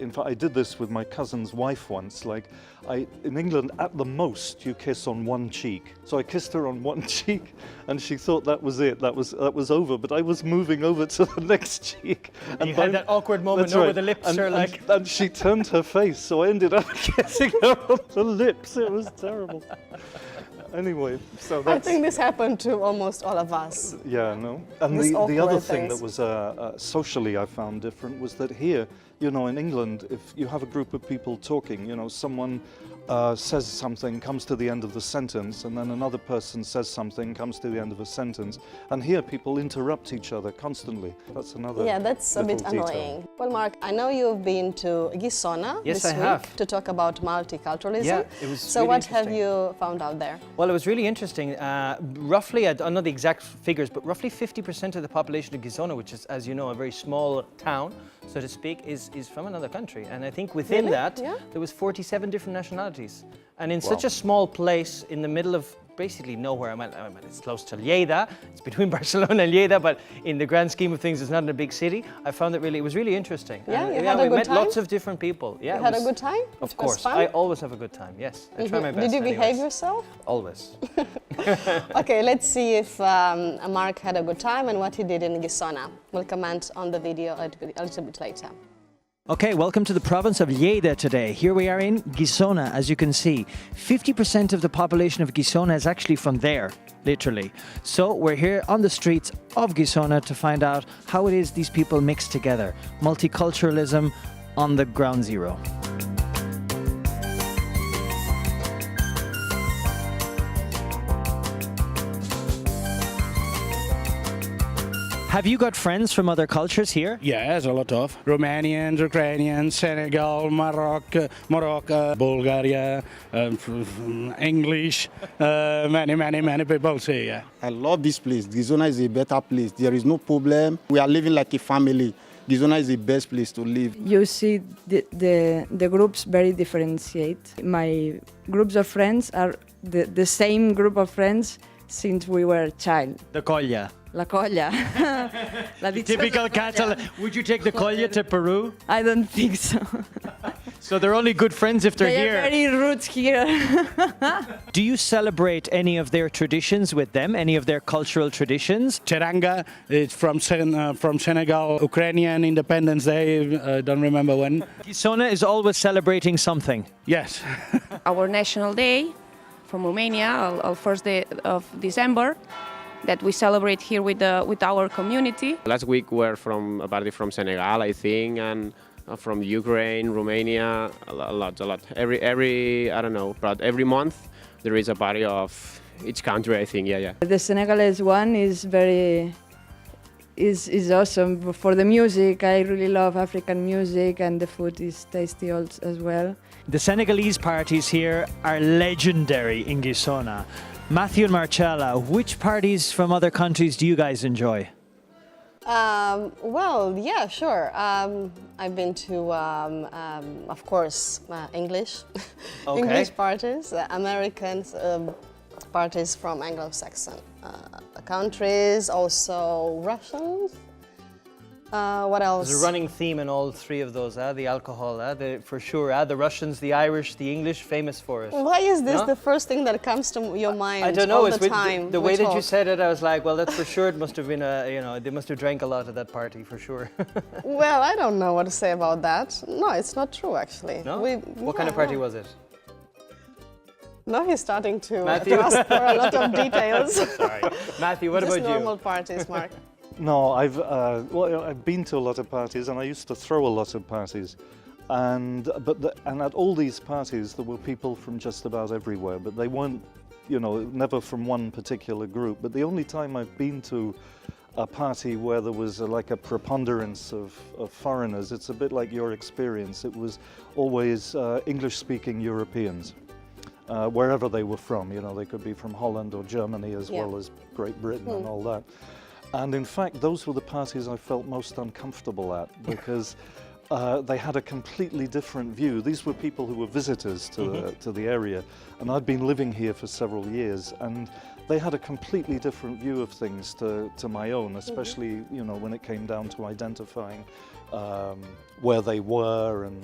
in fact, I did this with my cousin's wife once. Like, in England, at the most, you kiss on one cheek. So I kissed her on one cheek, and she thought that was it, that was over. But I was moving over to the next cheek. And you had that awkward moment, that's no, right. where the lips are like... And she turned her face, so I ended up kissing her on the lips. It was terrible. Anyway, so that's... I think this happened to almost all of us. Yeah, no. And the other thing that was socially I found different was that here, you know, in England, if you have a group of people talking, you know, someone says something, comes to the end of the sentence, and then another person says something, comes to the end of a sentence. And here people interrupt each other constantly. That's another Yeah, that's a bit detail. annoying. Well, Mark, I know you've been to Xarxa Yes, this I week have. to talk about multiculturalism. Yeah, it was So really what have interesting. you found out there? Well, it was really interesting. Roughly, I don't know the exact figures, but roughly 50% of the population of Xarxa, which is, as you know, a very small town, so to speak, is from another country. And I think within Really? that, Yeah. there was 47 different nationalities. And in such a small place in the middle of basically nowhere, I mean, it's close to Lleida, it's between Barcelona and Lleida, but in the grand scheme of things, it's not in a big city. I found it was really interesting. Yeah, And, you had a we good met time? lots of different people. Yeah, You it had a was- good time? Of It was course, fun? I always have a good time, yes. I try my best. Did you behave anyways. yourself? Always. Okay, let's see if Mark had a good time and what he did in Xarxa. We'll comment on the video a little bit later. Okay, welcome to the province of Lleida today. Here we are in Xarxa, as you can see. 50% of the population of Xarxa is actually from there, literally. So we're here on the streets of Xarxa to find out how it is these people mix together. Multiculturalism on the ground zero. Have you got friends from other cultures here? Yes, a lot of Romanians, Ukrainians, Senegal, Morocco, Bulgaria, English, many people say. Yeah. I love this place. Xarxa is a better place. There is no problem. We are living like a family. Xarxa is the best place to live. You see the groups very differentiate. My groups of friends are the same group of friends since we were a child. The colla. La colla. Typical Catalan. Would you take the colla to Peru? I don't think so. So they're only good friends if they're They here. are very roots here. Do you celebrate any of their traditions with them? Any of their cultural traditions? Teranga is from Senegal, Ukrainian Independence Day, don't remember when. Xarxa is always celebrating something. Yes. Our national day from Romania, on 1st day of December, that we celebrate here with our community. Last week we're from a party from Senegal, I think, and from Ukraine, Romania, a lot. Every I don't know, but every month there is a party of each country, I think. Yeah. The Senegalese one is is awesome for the music. I really love African music, and the food is tasty as well. The Senegalese parties here are legendary in Xarxa. Matthew and Marcella, which parties from other countries do you guys enjoy? Well, yeah, sure. I've been to, of course, English, Okay. English parties, Americans parties from Anglo-Saxon countries, also Russians. What else? There's a running theme in all three of those, the alcohol, for sure. The Russians, the Irish, the English, famous for it. Why is this No? the first thing that comes to your mind I don't know. all It's the time? the we way that you talk? said it, I was like, well, that's for sure. It must have been they must have drank a lot at that party, for sure. Well, I don't know what to say about that. No, it's not true, actually. No? What kind of party was it? Now he's starting to Matthew? ask for a lot of details. Sorry. Matthew, what Just about you? normal parties, Mark. No, I've been to a lot of parties, and I used to throw a lot of parties, and at all these parties there were people from just about everywhere, but they weren't, never from one particular group. But the only time I've been to a party where there was like a preponderance of foreigners, it's a bit like your experience. It was always English-speaking Europeans. Wherever they were from, they could be from Holland or Germany as well as Great Britain and all that. And in fact, those were the parties I felt most uncomfortable at, because they had a completely different view. These were people who were visitors to the area, and I'd been living here for several years, and they had a completely different view of things to my own, especially when it came down to identifying where they were and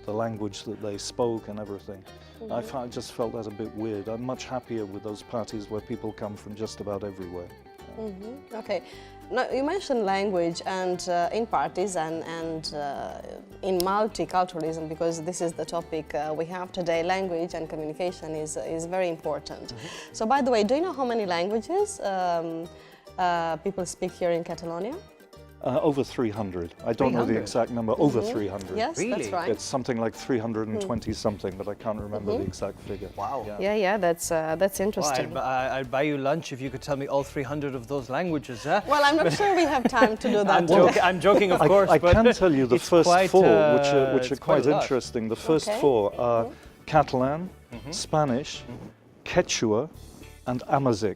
the language that they spoke and everything. I just felt that a bit weird. I'm much happier with those parties where people come from just about everywhere. Okay. Now, you mentioned language and in parties and in multiculturalism, because this is the topic we have today. Language and communication is very important. So, by the way, do you know how many languages people speak here in Catalonia? Over 300. I don't know the exact number. Over 300. Yes, really? That's right. It's something like 320 something, but I can't remember the exact figure. Wow. Yeah, that's interesting. Well, I'd buy you lunch if you could tell me all 300 of those languages, huh? Well, I'm not sure we have time to do that. I'm joking, of course. I can tell you the first four, which are quite a lot. interesting. The first four are Catalan, Spanish, Quechua, and Amazigh.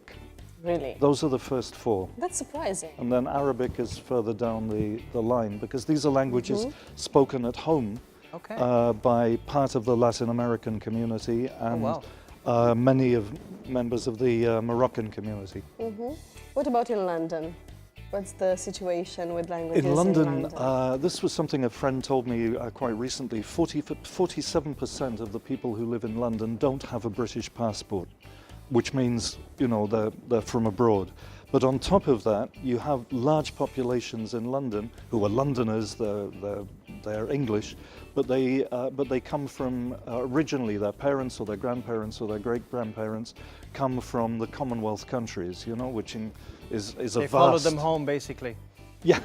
Really? Those are the first four. That's surprising. And then Arabic is further down the line, because these are languages spoken at home by part of the Latin American community and many members of the Moroccan community. What about in London? What's the situation with languages in London? This was something a friend told me quite recently. 47% of the people who live in London don't have a British passport, which means, they're from abroad. But on top of that, you have large populations in London who are Londoners, they're English, but they come from, originally their parents or their grandparents or their great-grandparents come from the Commonwealth countries, which is a vast... They followed them home, basically. Yeah.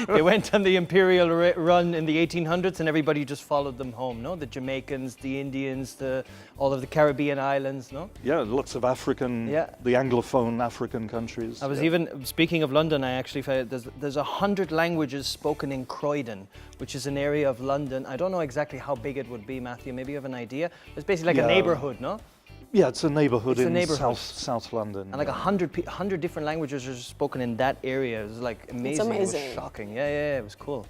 They went on the imperial run in the 1800s and everybody just followed them home, no? The Jamaicans, the Indians, all of the Caribbean islands, no? Yeah, lots of African, the Anglophone African countries. I was even, speaking of London, I actually found there's 100 languages spoken in Croydon, which is an area of London. I don't know exactly how big it would be, Matthew, maybe you have an idea? It's basically like a neighbourhood, no? Yeah, it's a neighbourhood in South London. And like 100 different languages are spoken in that area. It was like amazing. It's amazing. It was shocking. Yeah, it was cool.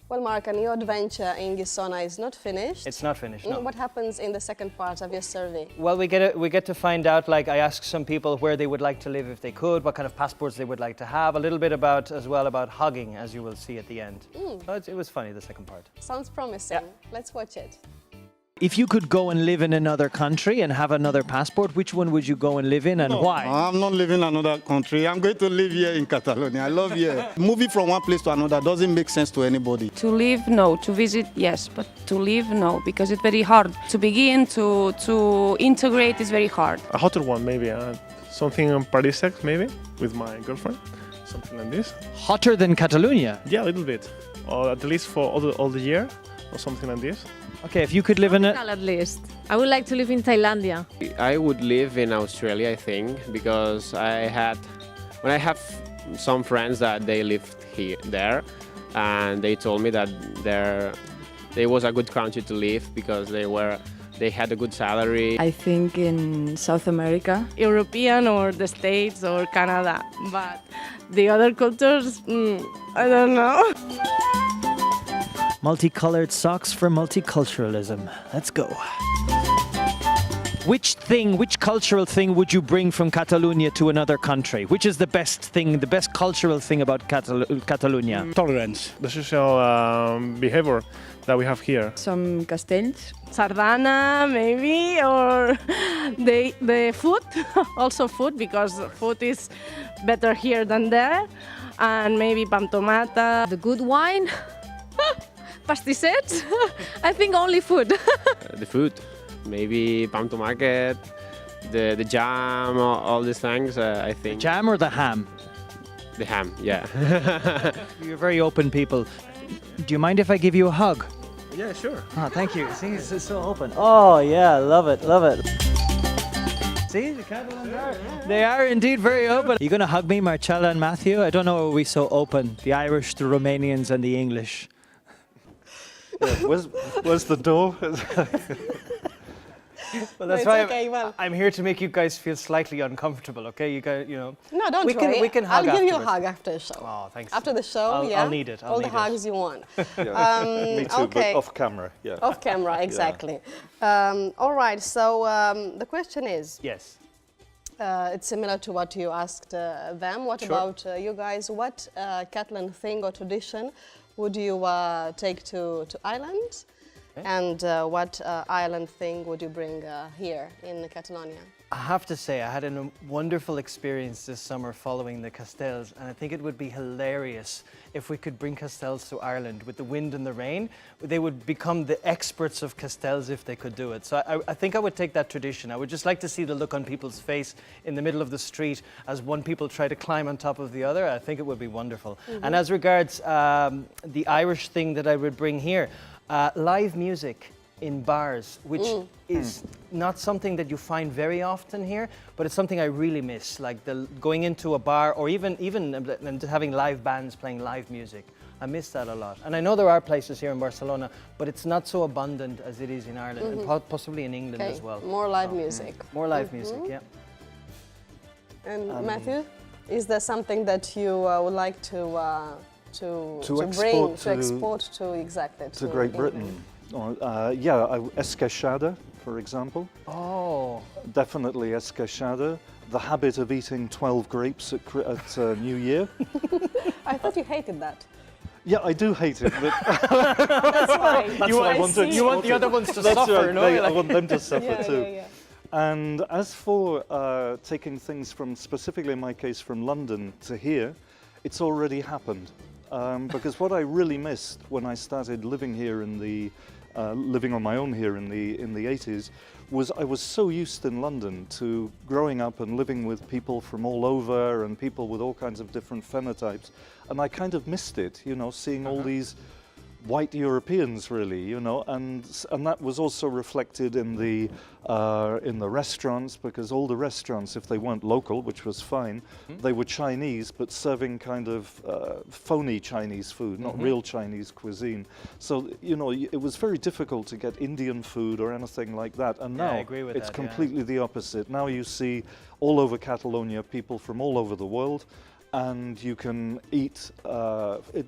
Well, Mark, and your adventure in Gisona is not finished. It's not finished, no. What happens in the second part of your survey? Well, we get to find out, like I asked some people where they would like to live if they could, what kind of passports they would like to have, a little bit about hugging, as you will see at the end. So it was funny, the second part. Sounds promising. Let's watch it. If you could go and live in another country and have another passport, which one would you go and live in and why? I'm not living in another country. I'm going to live here in Catalonia. I love here. Moving from one place to another doesn't make sense to anybody. To live, no. To visit, yes. But to live, no. Because it's very hard. To begin, to integrate is very hard. A hotter one, maybe. Something in Paris, maybe, with my girlfriend. Something like this. Hotter than Catalonia? Yeah, a little bit. Or at least for all the year, or something like this. Okay, if you could live in a... At least. I would like to live in Thailandia. I would live in Australia, I think, because I have some friends that they lived there, and they told me that there was a good country to live because they had a good salary. I think in South America. European or the States or Canada. But the other cultures, I don't know. Multicolored socks for multiculturalism. Let's go. Which cultural thing would you bring from Catalonia to another country? Which is the best thing, the best cultural thing about Catalonia? Tolerance, the social behavior that we have here. Some castells. Sardana, maybe, or the food, also food, because food is better here than there, and maybe pantomata. The good wine. Pastisets? I think only food. The food, maybe Pam to Market, the jam, all these things, I think. The jam or the ham? The ham, yeah. You're very open people. Do you mind if I give you a hug? Yeah, sure. Oh, thank you. See, it's so open. Oh, yeah, love it, love it. See, the Catalans they are indeed very open. Are you going to hug me, Marcella and Matthew? I don't know, are we so open? The Irish, the Romanians, and the English. Yeah, where's the door? Well, that's it's why okay, well. I'm here to make you guys feel slightly uncomfortable, okay? You guys, you know. No, don't we worry. We can hug I'll give you a afterwards. hug after the show. Oh, thanks. After the show, yeah. I'll need it. All the hugs you want. Me too, okay. but off camera, yeah. Off camera, exactly. All right, so the question is... Yes. It's similar to what you asked them. What about you guys? What Catalan thing or tradition would you take to Ireland? Okay. And what Ireland thing would you bring here in Catalonia? I have to say, I had a wonderful experience this summer following the Castells, and I think it would be hilarious if we could bring Castells to Ireland with the wind and the rain. They would become the experts of Castells if they could do it. So I think I would take that tradition. I would just like to see the look on people's face in the middle of the street as one people try to climb on top of the other. I think it would be wonderful. And as regards the Irish thing that I would bring here, live music in bars, which is not something that you find very often here, but it's something I really miss, like going into a bar or even having live bands playing live music. I miss that a lot. And I know there are places here in Barcelona, but it's not so abundant as it is in Ireland and possibly in England as well. More live music. More live music, yeah. And Matthew, is there something that you would like to export to Great Britain? Escachada, for example. Oh. Definitely escachada. The habit of eating 12 grapes at New Year. I thought you hated that. Yeah, I do hate it, but that's why. You want the other ones to suffer, right. no? I want them to suffer too. Yeah. And as for taking things from, specifically in my case, from London to here, it's already happened. Because what I really missed when I started living here living on my own here in the 80s, was I was so used in London to growing up and living with people from all over and people with all kinds of different phenotypes, and I kind of missed it, you know, seeing all these white Europeans, really, you know, and that was also reflected in the restaurants, because all the restaurants, if they weren't local, which was fine, they were Chinese, but serving kind of phony Chinese food, not real Chinese cuisine. So, you know, it was very difficult to get Indian food or anything like that. And now I agree with it's that, completely the opposite. Now you see all over Catalonia people from all over the world, and you can eat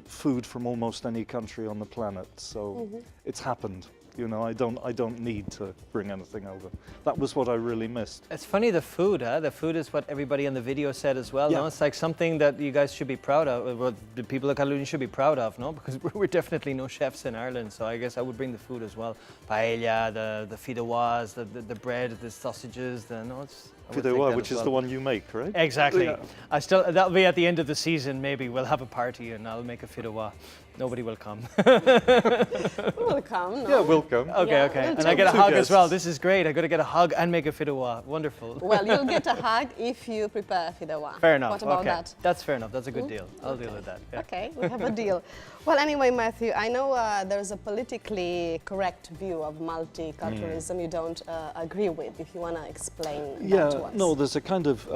food from almost any country on the planet. So it's happened. You know, I don't need to bring anything over. That was what I really missed. It's funny, the food, huh? The food is what everybody on the video said as well, no? It's like something that you guys should be proud of, what the people of Catalonia should be proud of, no? Because we're definitely no chefs in Ireland, so I guess I would bring the food as well. Paella, the fideuàs, the bread, the sausages, Fideuà, which is the one you make, right? Exactly. Yeah. That'll be at the end of the season, maybe. We'll have a party and I'll make a fideuà. Nobody will come. We'll come, no? Yeah, we'll come. Okay. And I get a hug as well. This is great. I got to get a hug and make a fideuà. Wonderful. Well, you'll get a hug if you prepare fideuà. Fair enough. What about that? That's fair enough. That's a good deal. I'll deal with that. Yeah. Okay, we have a deal. Well, anyway, Matthew, I know there's a politically correct view of multiculturalism you don't agree with. If you want to explain that to us. No, there's a kind of,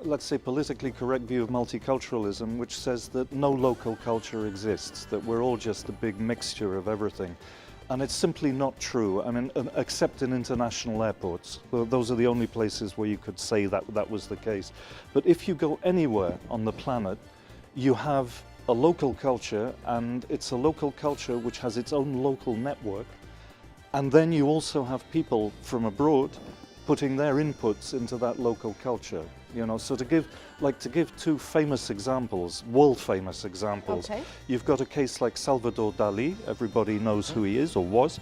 let's say, politically correct view of multiculturalism, which says that no local culture exists, that we're all just a big mixture of everything. And it's simply not true. I mean, except in international airports. Those are the only places where you could say that was the case. But if you go anywhere on the planet, you have a local culture, and it's a local culture which has its own local network. And then you also have people from abroad putting their inputs into that local culture. You know, so to give two famous examples, world famous examples, you've got a case like Salvador Dali. Everybody knows who he is or was.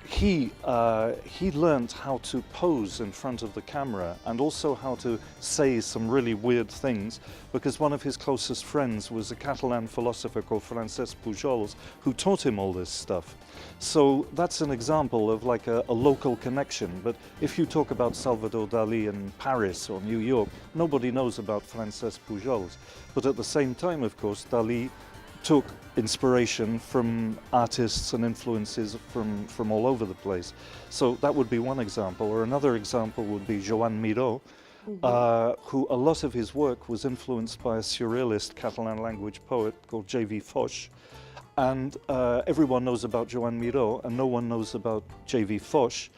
He learned how to pose in front of the camera and also how to say some really weird things, because one of his closest friends was a Catalan philosopher called Francesc Pujols, who taught him all this stuff. So that's an example of like a local connection. But if you talk about Salvador Dali in Paris or New York, nobody knows about Francesc Pujols. But at the same time, of course, Dali took inspiration from artists and influences from all over the place. So that would be one example. Or another example would be Joan Miró, who a lot of his work was influenced by a surrealist Catalan language poet called J.V. Foix. And everyone knows about Joan Miró, and no one knows about J.V. Foix.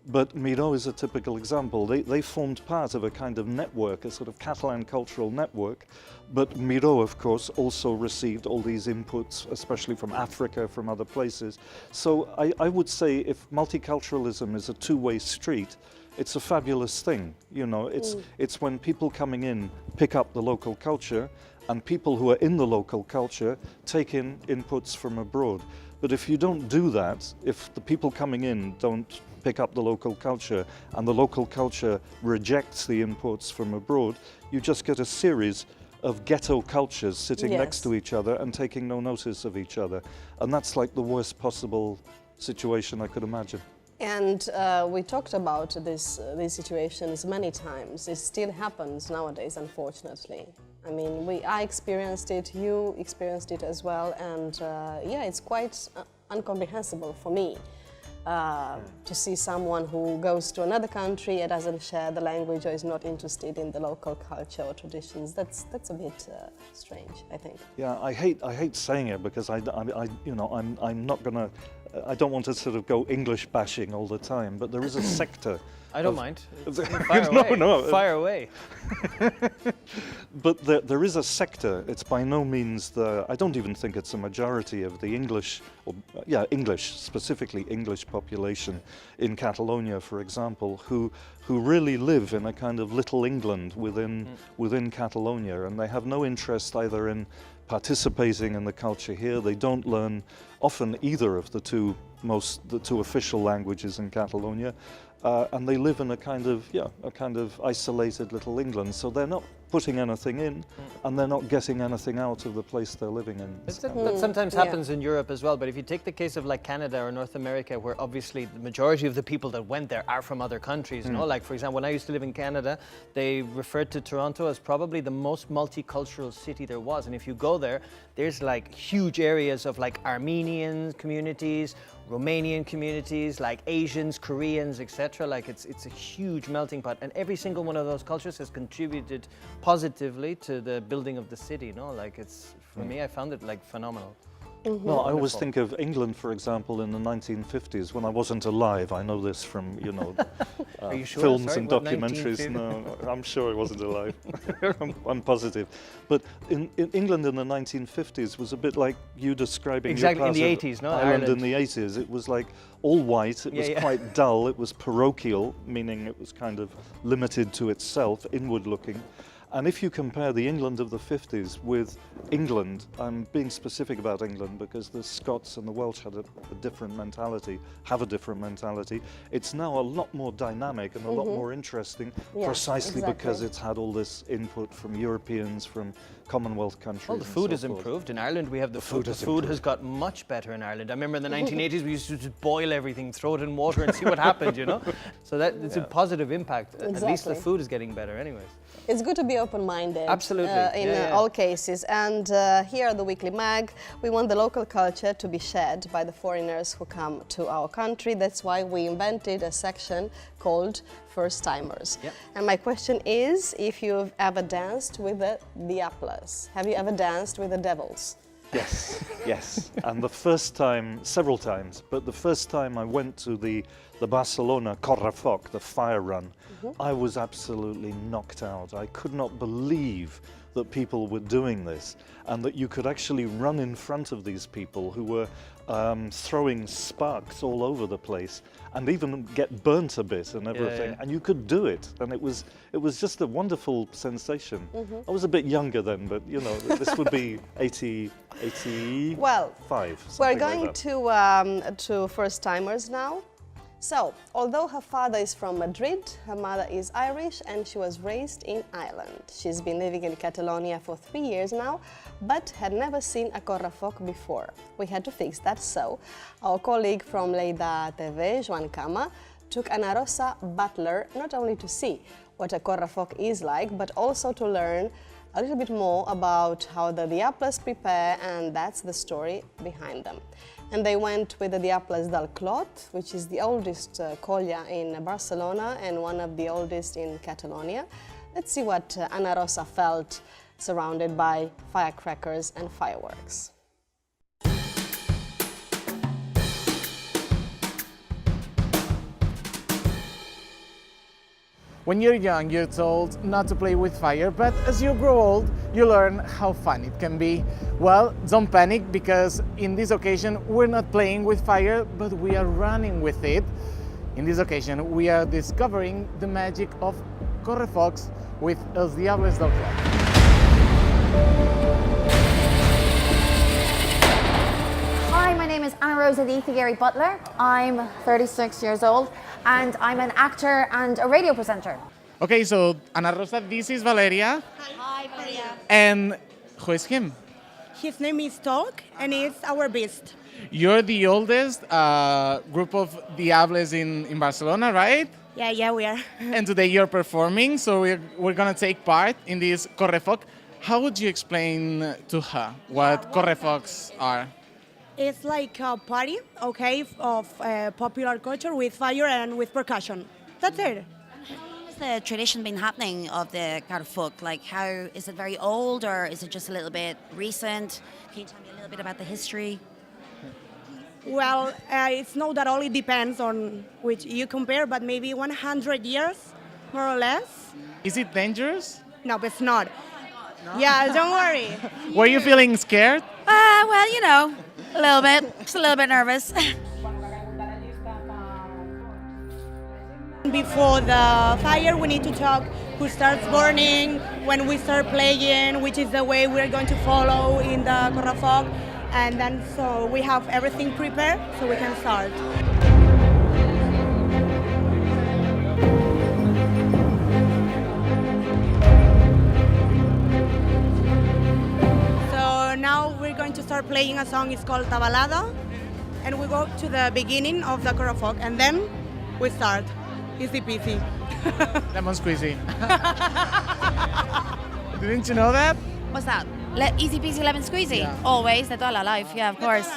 But Miró is a typical example. They formed part of a kind of network, a sort of Catalan cultural network. But Miró, of course, also received all these inputs, especially from Africa, from other places. So I would say if multiculturalism is a two-way street, it's a fabulous thing. You know, it's when people coming in pick up the local culture, and people who are in the local culture take in inputs from abroad. But if you don't do that, if the people coming in don't pick up the local culture and the local culture rejects the inputs from abroad, you just get a series of ghetto cultures sitting next to each other and taking no notice of each other. And that's like the worst possible situation I could imagine. And we talked about these situations many times. It still happens nowadays, unfortunately. I mean, I experienced it, you experienced it as well, and yeah, it's quite incomprehensible for me to see someone who goes to another country and doesn't share the language or is not interested in the local culture or traditions. That's a bit strange, I think. Yeah, I hate saying it because you know, I'm not gonna. I don't want to sort of go English bashing all the time, but there is a sector. I don't mind. Fire away. No. Fire away. But there is a sector. It's by no means I don't even think it's a majority of the English, English, specifically English population in Catalonia, for example, who really live in a kind of little England within Catalonia, and they have no interest either in participating in the culture here. They don't learn often either of the two official languages in Catalonia, and they live in a kind of isolated little England. So they're not putting anything in, and they're not getting anything out of the place they're living in. That sometimes happens in Europe as well, but if you take the case of like Canada or North America, where obviously the majority of the people that went there are from other countries, you know, like for example, when I used to live in Canada, they referred to Toronto as probably the most multicultural city there was, and if you go there, there's like huge areas of like Armenian communities, Romanian communities, like Asians, Koreans, etc. Like it's a huge melting pot, and every single one of those cultures has contributed positively to the building of the city. No, like for me, I found it like phenomenal. Well, I always think of England, for example, in the 1950s, when I wasn't alive. I know this from, you know, Are you sure? films Sorry, and what, documentaries. No, I'm sure I wasn't alive. I'm positive. But in England in the 1950s was a bit like you describing exactly your in the part 80s, of no? Ireland in the 80s. It was like all white. It was quite dull. It was parochial, meaning it was kind of limited to itself, inward-looking. And if you compare the England of the 50s with England, I'm being specific about England because the Scots and the Welsh had a different mentality, have a different mentality. It's now a lot more dynamic and a lot more interesting, precisely because it's had all this input from Europeans, from Commonwealth countries. Well, the food has improved. In Ireland, we have the food. The food has got much better in Ireland. I remember in the 1980s, we used to just boil everything, throw it in water and see what happened, you know? So that it's a positive impact. At least the food is getting better anyways. It's good to be open-minded. Absolutely. In all cases. And here at the Weekly Mag, we want the local culture to be shared by the foreigners who come to our country. That's why we invented a section called First Timers. Yep. And my question is, if you've ever danced with the Diablas, have you ever danced with the Devils? Yes, yes. And the first time, several times, but the first time I went to the Barcelona Correfoc, the fire run, I was absolutely knocked out. I could not believe that people were doing this and that you could actually run in front of these people who were throwing sparks all over the place and even get burnt a bit and everything, and you could do it, and it was just a wonderful sensation. I was a bit younger then, but you know, this would be 85. Well, we're going like that. to First Timers now. So, although her father is from Madrid, her mother is Irish and she was raised in Ireland. She's been living in Catalonia for 3 years now, but had never seen a Correfoc before. We had to fix that, so our colleague from Lleida TV, Joan Cama, took Ana Rosa Butler not only to see what a Correfoc is like, but also to learn a little bit more about how the Diablas prepare, and that's the story behind them. And they went with the Diablas del Clot, which is the oldest colla in Barcelona and one of the oldest in Catalonia. Let's see what Ana Rosa felt surrounded by firecrackers and fireworks. When you're young, you're told not to play with fire, but as you grow old, you learn how fun it can be. Well, don't panic, because in this occasion, we're not playing with fire, but we are running with it. In this occasion, we are discovering the magic of Correfocs with Els Diables del Clot. Hi, my name is Anna Rosa Gary Butler. I'm 36 years old and I'm an actor and a radio presenter. Okay, so Ana Rosa, this is Valeria. Hi, Valeria. And who is him? His name is Talk and he's our beast. You're the oldest group of Diables in Barcelona, right? Yeah, we are. And today you're performing, so we're gonna take part in this Correfoc. How would you explain to her what Correfocs are? It's like a party, okay, of popular culture with fire and with percussion. That's it. How has the tradition been happening of the Correfoc? Like, how is it very old or is it just a little bit recent? Can you tell me a little bit about the history? Well, it's not that all. It depends on which you compare, but maybe 100 years, more or less. Is it dangerous? No, it's not. No? Yeah, don't worry. Were you feeling scared? Well, you know, a little bit. Just a little bit nervous. Before the fire, we need to talk who starts burning, when we start playing, which is the way we're going to follow in the Correfoc. And then so we have everything prepared so we can start. So now we're going to start playing a song. It's called Tabalada, and we go to the beginning of the Correfoc, and then we start. Easy peasy. Lemon squeezy. Didn't you know that? What's that? Easy peasy lemon squeezy? Yeah. Always, de toda la life, yeah, of course.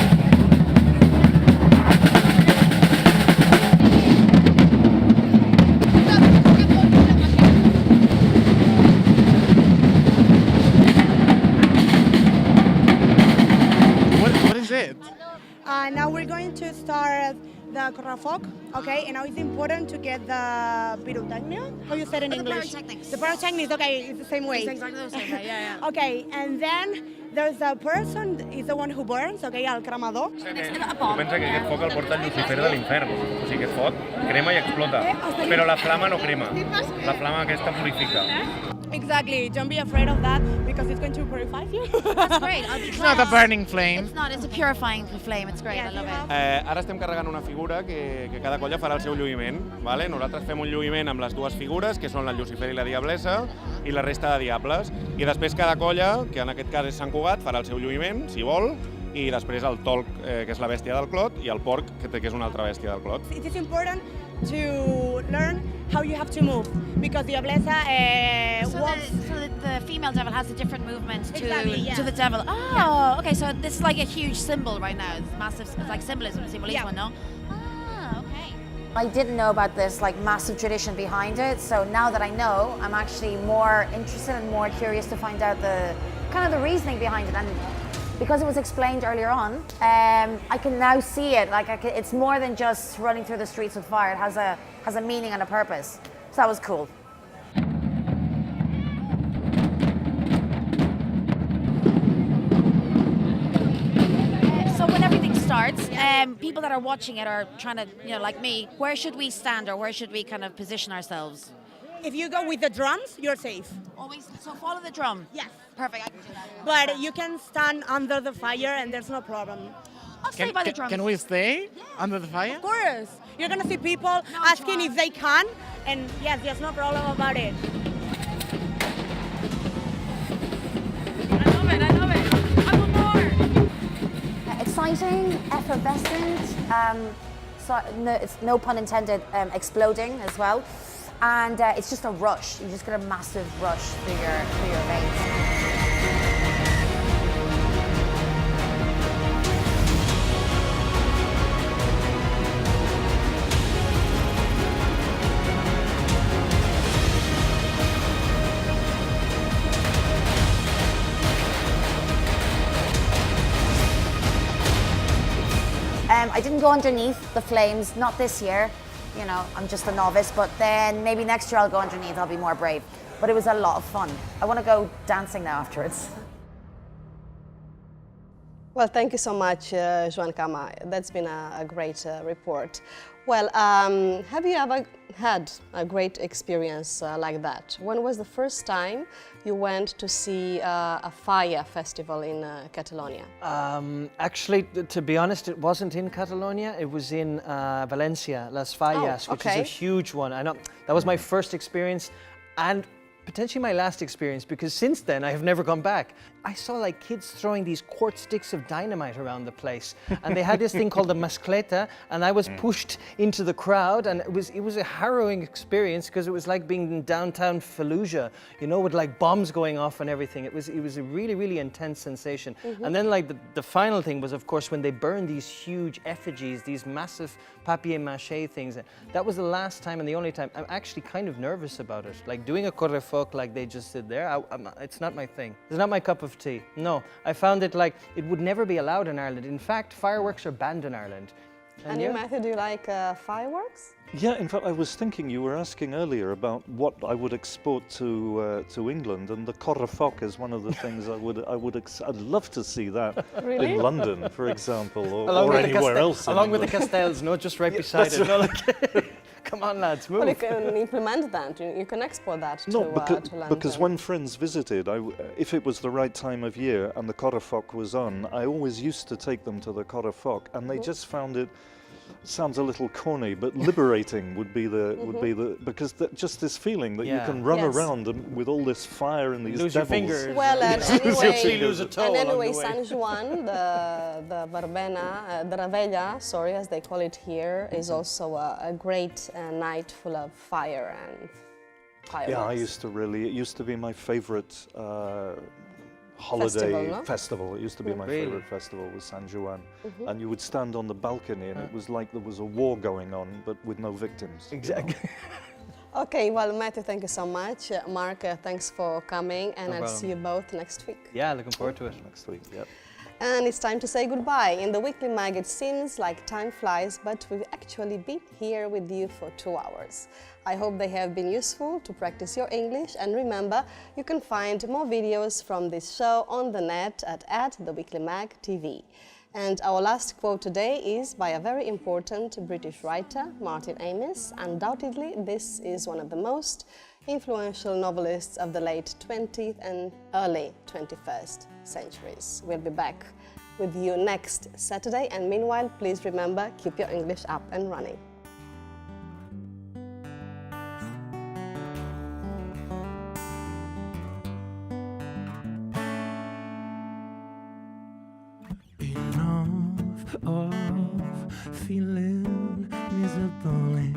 What is it? Now we're going to start the Correfoc, okay? And now it's important to get the pyrotechnia. How you said in English? The pyrotechnics, okay, it's the same way. It's exactly the same way, yeah. Okay, and then there's a person, is the one who burns, okay, el cremador. Tu pensa que aquest foc el porta el Lucifer de l'infern, o sigui, aquest foc crema i explota, però la flama no crema, la flama aquesta purifica. Exactly, don't be afraid of that because it's going to purify you. That's great. It's not a burning flame. It's not, it's a purifying flame, it's great, I love it. Ara estem carregant una figura que cada colla farà el seu lluïment. Vale? Nosaltres fem un lluïment amb les dues figures, que són la Lucifer i la Diablessa, i la resta de diables. I després cada colla, que en aquest cas és Sant Cugat, farà el seu lluïment, si vol, i després el Tolc, que és la bèstia del Clot, i el Porc, que és una altra bèstia del Clot. It is important to learn how you have to move, because Diablessa walks... So the female devil has a different movement to the devil. Oh, yeah. Okay, so this is like a huge symbol right now. It's massive, it's like symbolism, yeah. no? Ah, okay. I didn't know about this like massive tradition behind it, so now that I know, I'm actually more interested and more curious to find out the kind of the reasoning behind it. And because it was explained earlier on, I can now see it. Like it's more than just running through the streets with fire. It has a meaning and a purpose. So that was cool. So when everything starts, people that are watching it are trying to, like me, where should we stand or where should we kind of position ourselves? If you go with the drums, you're safe. Always, so follow the drum? Yes. Perfect, I can do that. But you can stand under the fire and there's no problem. I'll stay by the drums. Can we stay under the fire? Of course. You're going to see people asking if they can, and yes, there's no problem about it. I love it. I want more. Exciting, effervescent, so it's no pun intended, exploding as well. And it's just a rush. You just get a massive rush through your veins. I didn't go underneath the flames, not this year. you know, I'm just a novice, but then maybe next year I'll go underneath, I'll be more brave. But it was a lot of fun. I want to go dancing now afterwards. Well, thank you so much, Joan Kama. That's been a great report. Well, have you ever had a great experience like that? When was the first time you went to see a fire festival in Catalonia? Actually, to be honest, it wasn't in Catalonia. It was in Valencia, Las Fallas, which is a huge one. I know that was my first experience, and potentially my last experience, because since then I have never gone back. I saw like kids throwing these quart sticks of dynamite around the place, and they had this thing called a mascleta, and I was pushed into the crowd, and it was a harrowing experience, because it was like being in downtown Fallujah, you know, with like bombs going off and everything. It was a really, really intense sensation. And then like the final thing was, of course, when they burned these huge effigies, these massive papier-mâché things. That was the last time and the only time. I'm actually kind of nervous about it. Like doing a correfoc like they just did there, it's not my thing. It's not my cup of tea. No, I found it like it would never be allowed in Ireland. In fact, fireworks are banned in Ireland. And you, Matthew, do you like fireworks? Yeah, in fact, I was thinking, you were asking earlier about what I would export to England, and the correfoc is one of the things I'd love to see that Really? in London, for example, or anywhere else. Along with the castels, no, just right beside it. No, like, come on, lads, move. Well, you can implement that. You can export that to London. Because when friends visited, if it was the right time of year and the correfoc was on, I always used to take them to the correfoc, and they just found it. Sounds a little corny, but liberating would be the because just this feeling that you can run around with all this fire and these lose devils. Your fingers. Well, lose a toe. And anyway, along the way. San Juan, the verbena, the Ravella, sorry, as they call it here, is also a great night full of fire and fireworks. Yeah, it used to be my favorite holiday festival. It used to be my favorite festival, was San Juan. And you would stand on the balcony and it was like there was a war going on, but with no victims. Exactly. Okay, well, Matthew, thank you so much. Mark, thanks for coming, and I'll see you both next week. Yeah, looking forward to it. Next week, yep. And it's time to say goodbye. In the Weekly Mag, it seems like time flies, but we've actually been here with you for 2 hours. I hope they have been useful to practice your English, and remember, you can find more videos from this show on the net at The Weekly Mag TV. And our last quote today is by a very important British writer, Martin Amis. Undoubtedly, this is one of the most influential novelists of the late 20th and early 21st centuries. We'll be back with you next Saturday, and meanwhile, please remember, keep your English up and running. Of feeling miserable and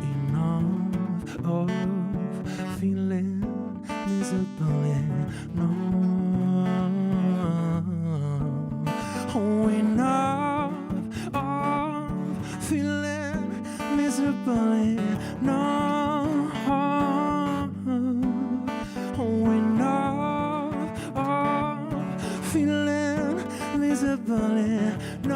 enough of feeling miserable and enough of feeling miserable and feeling miserable and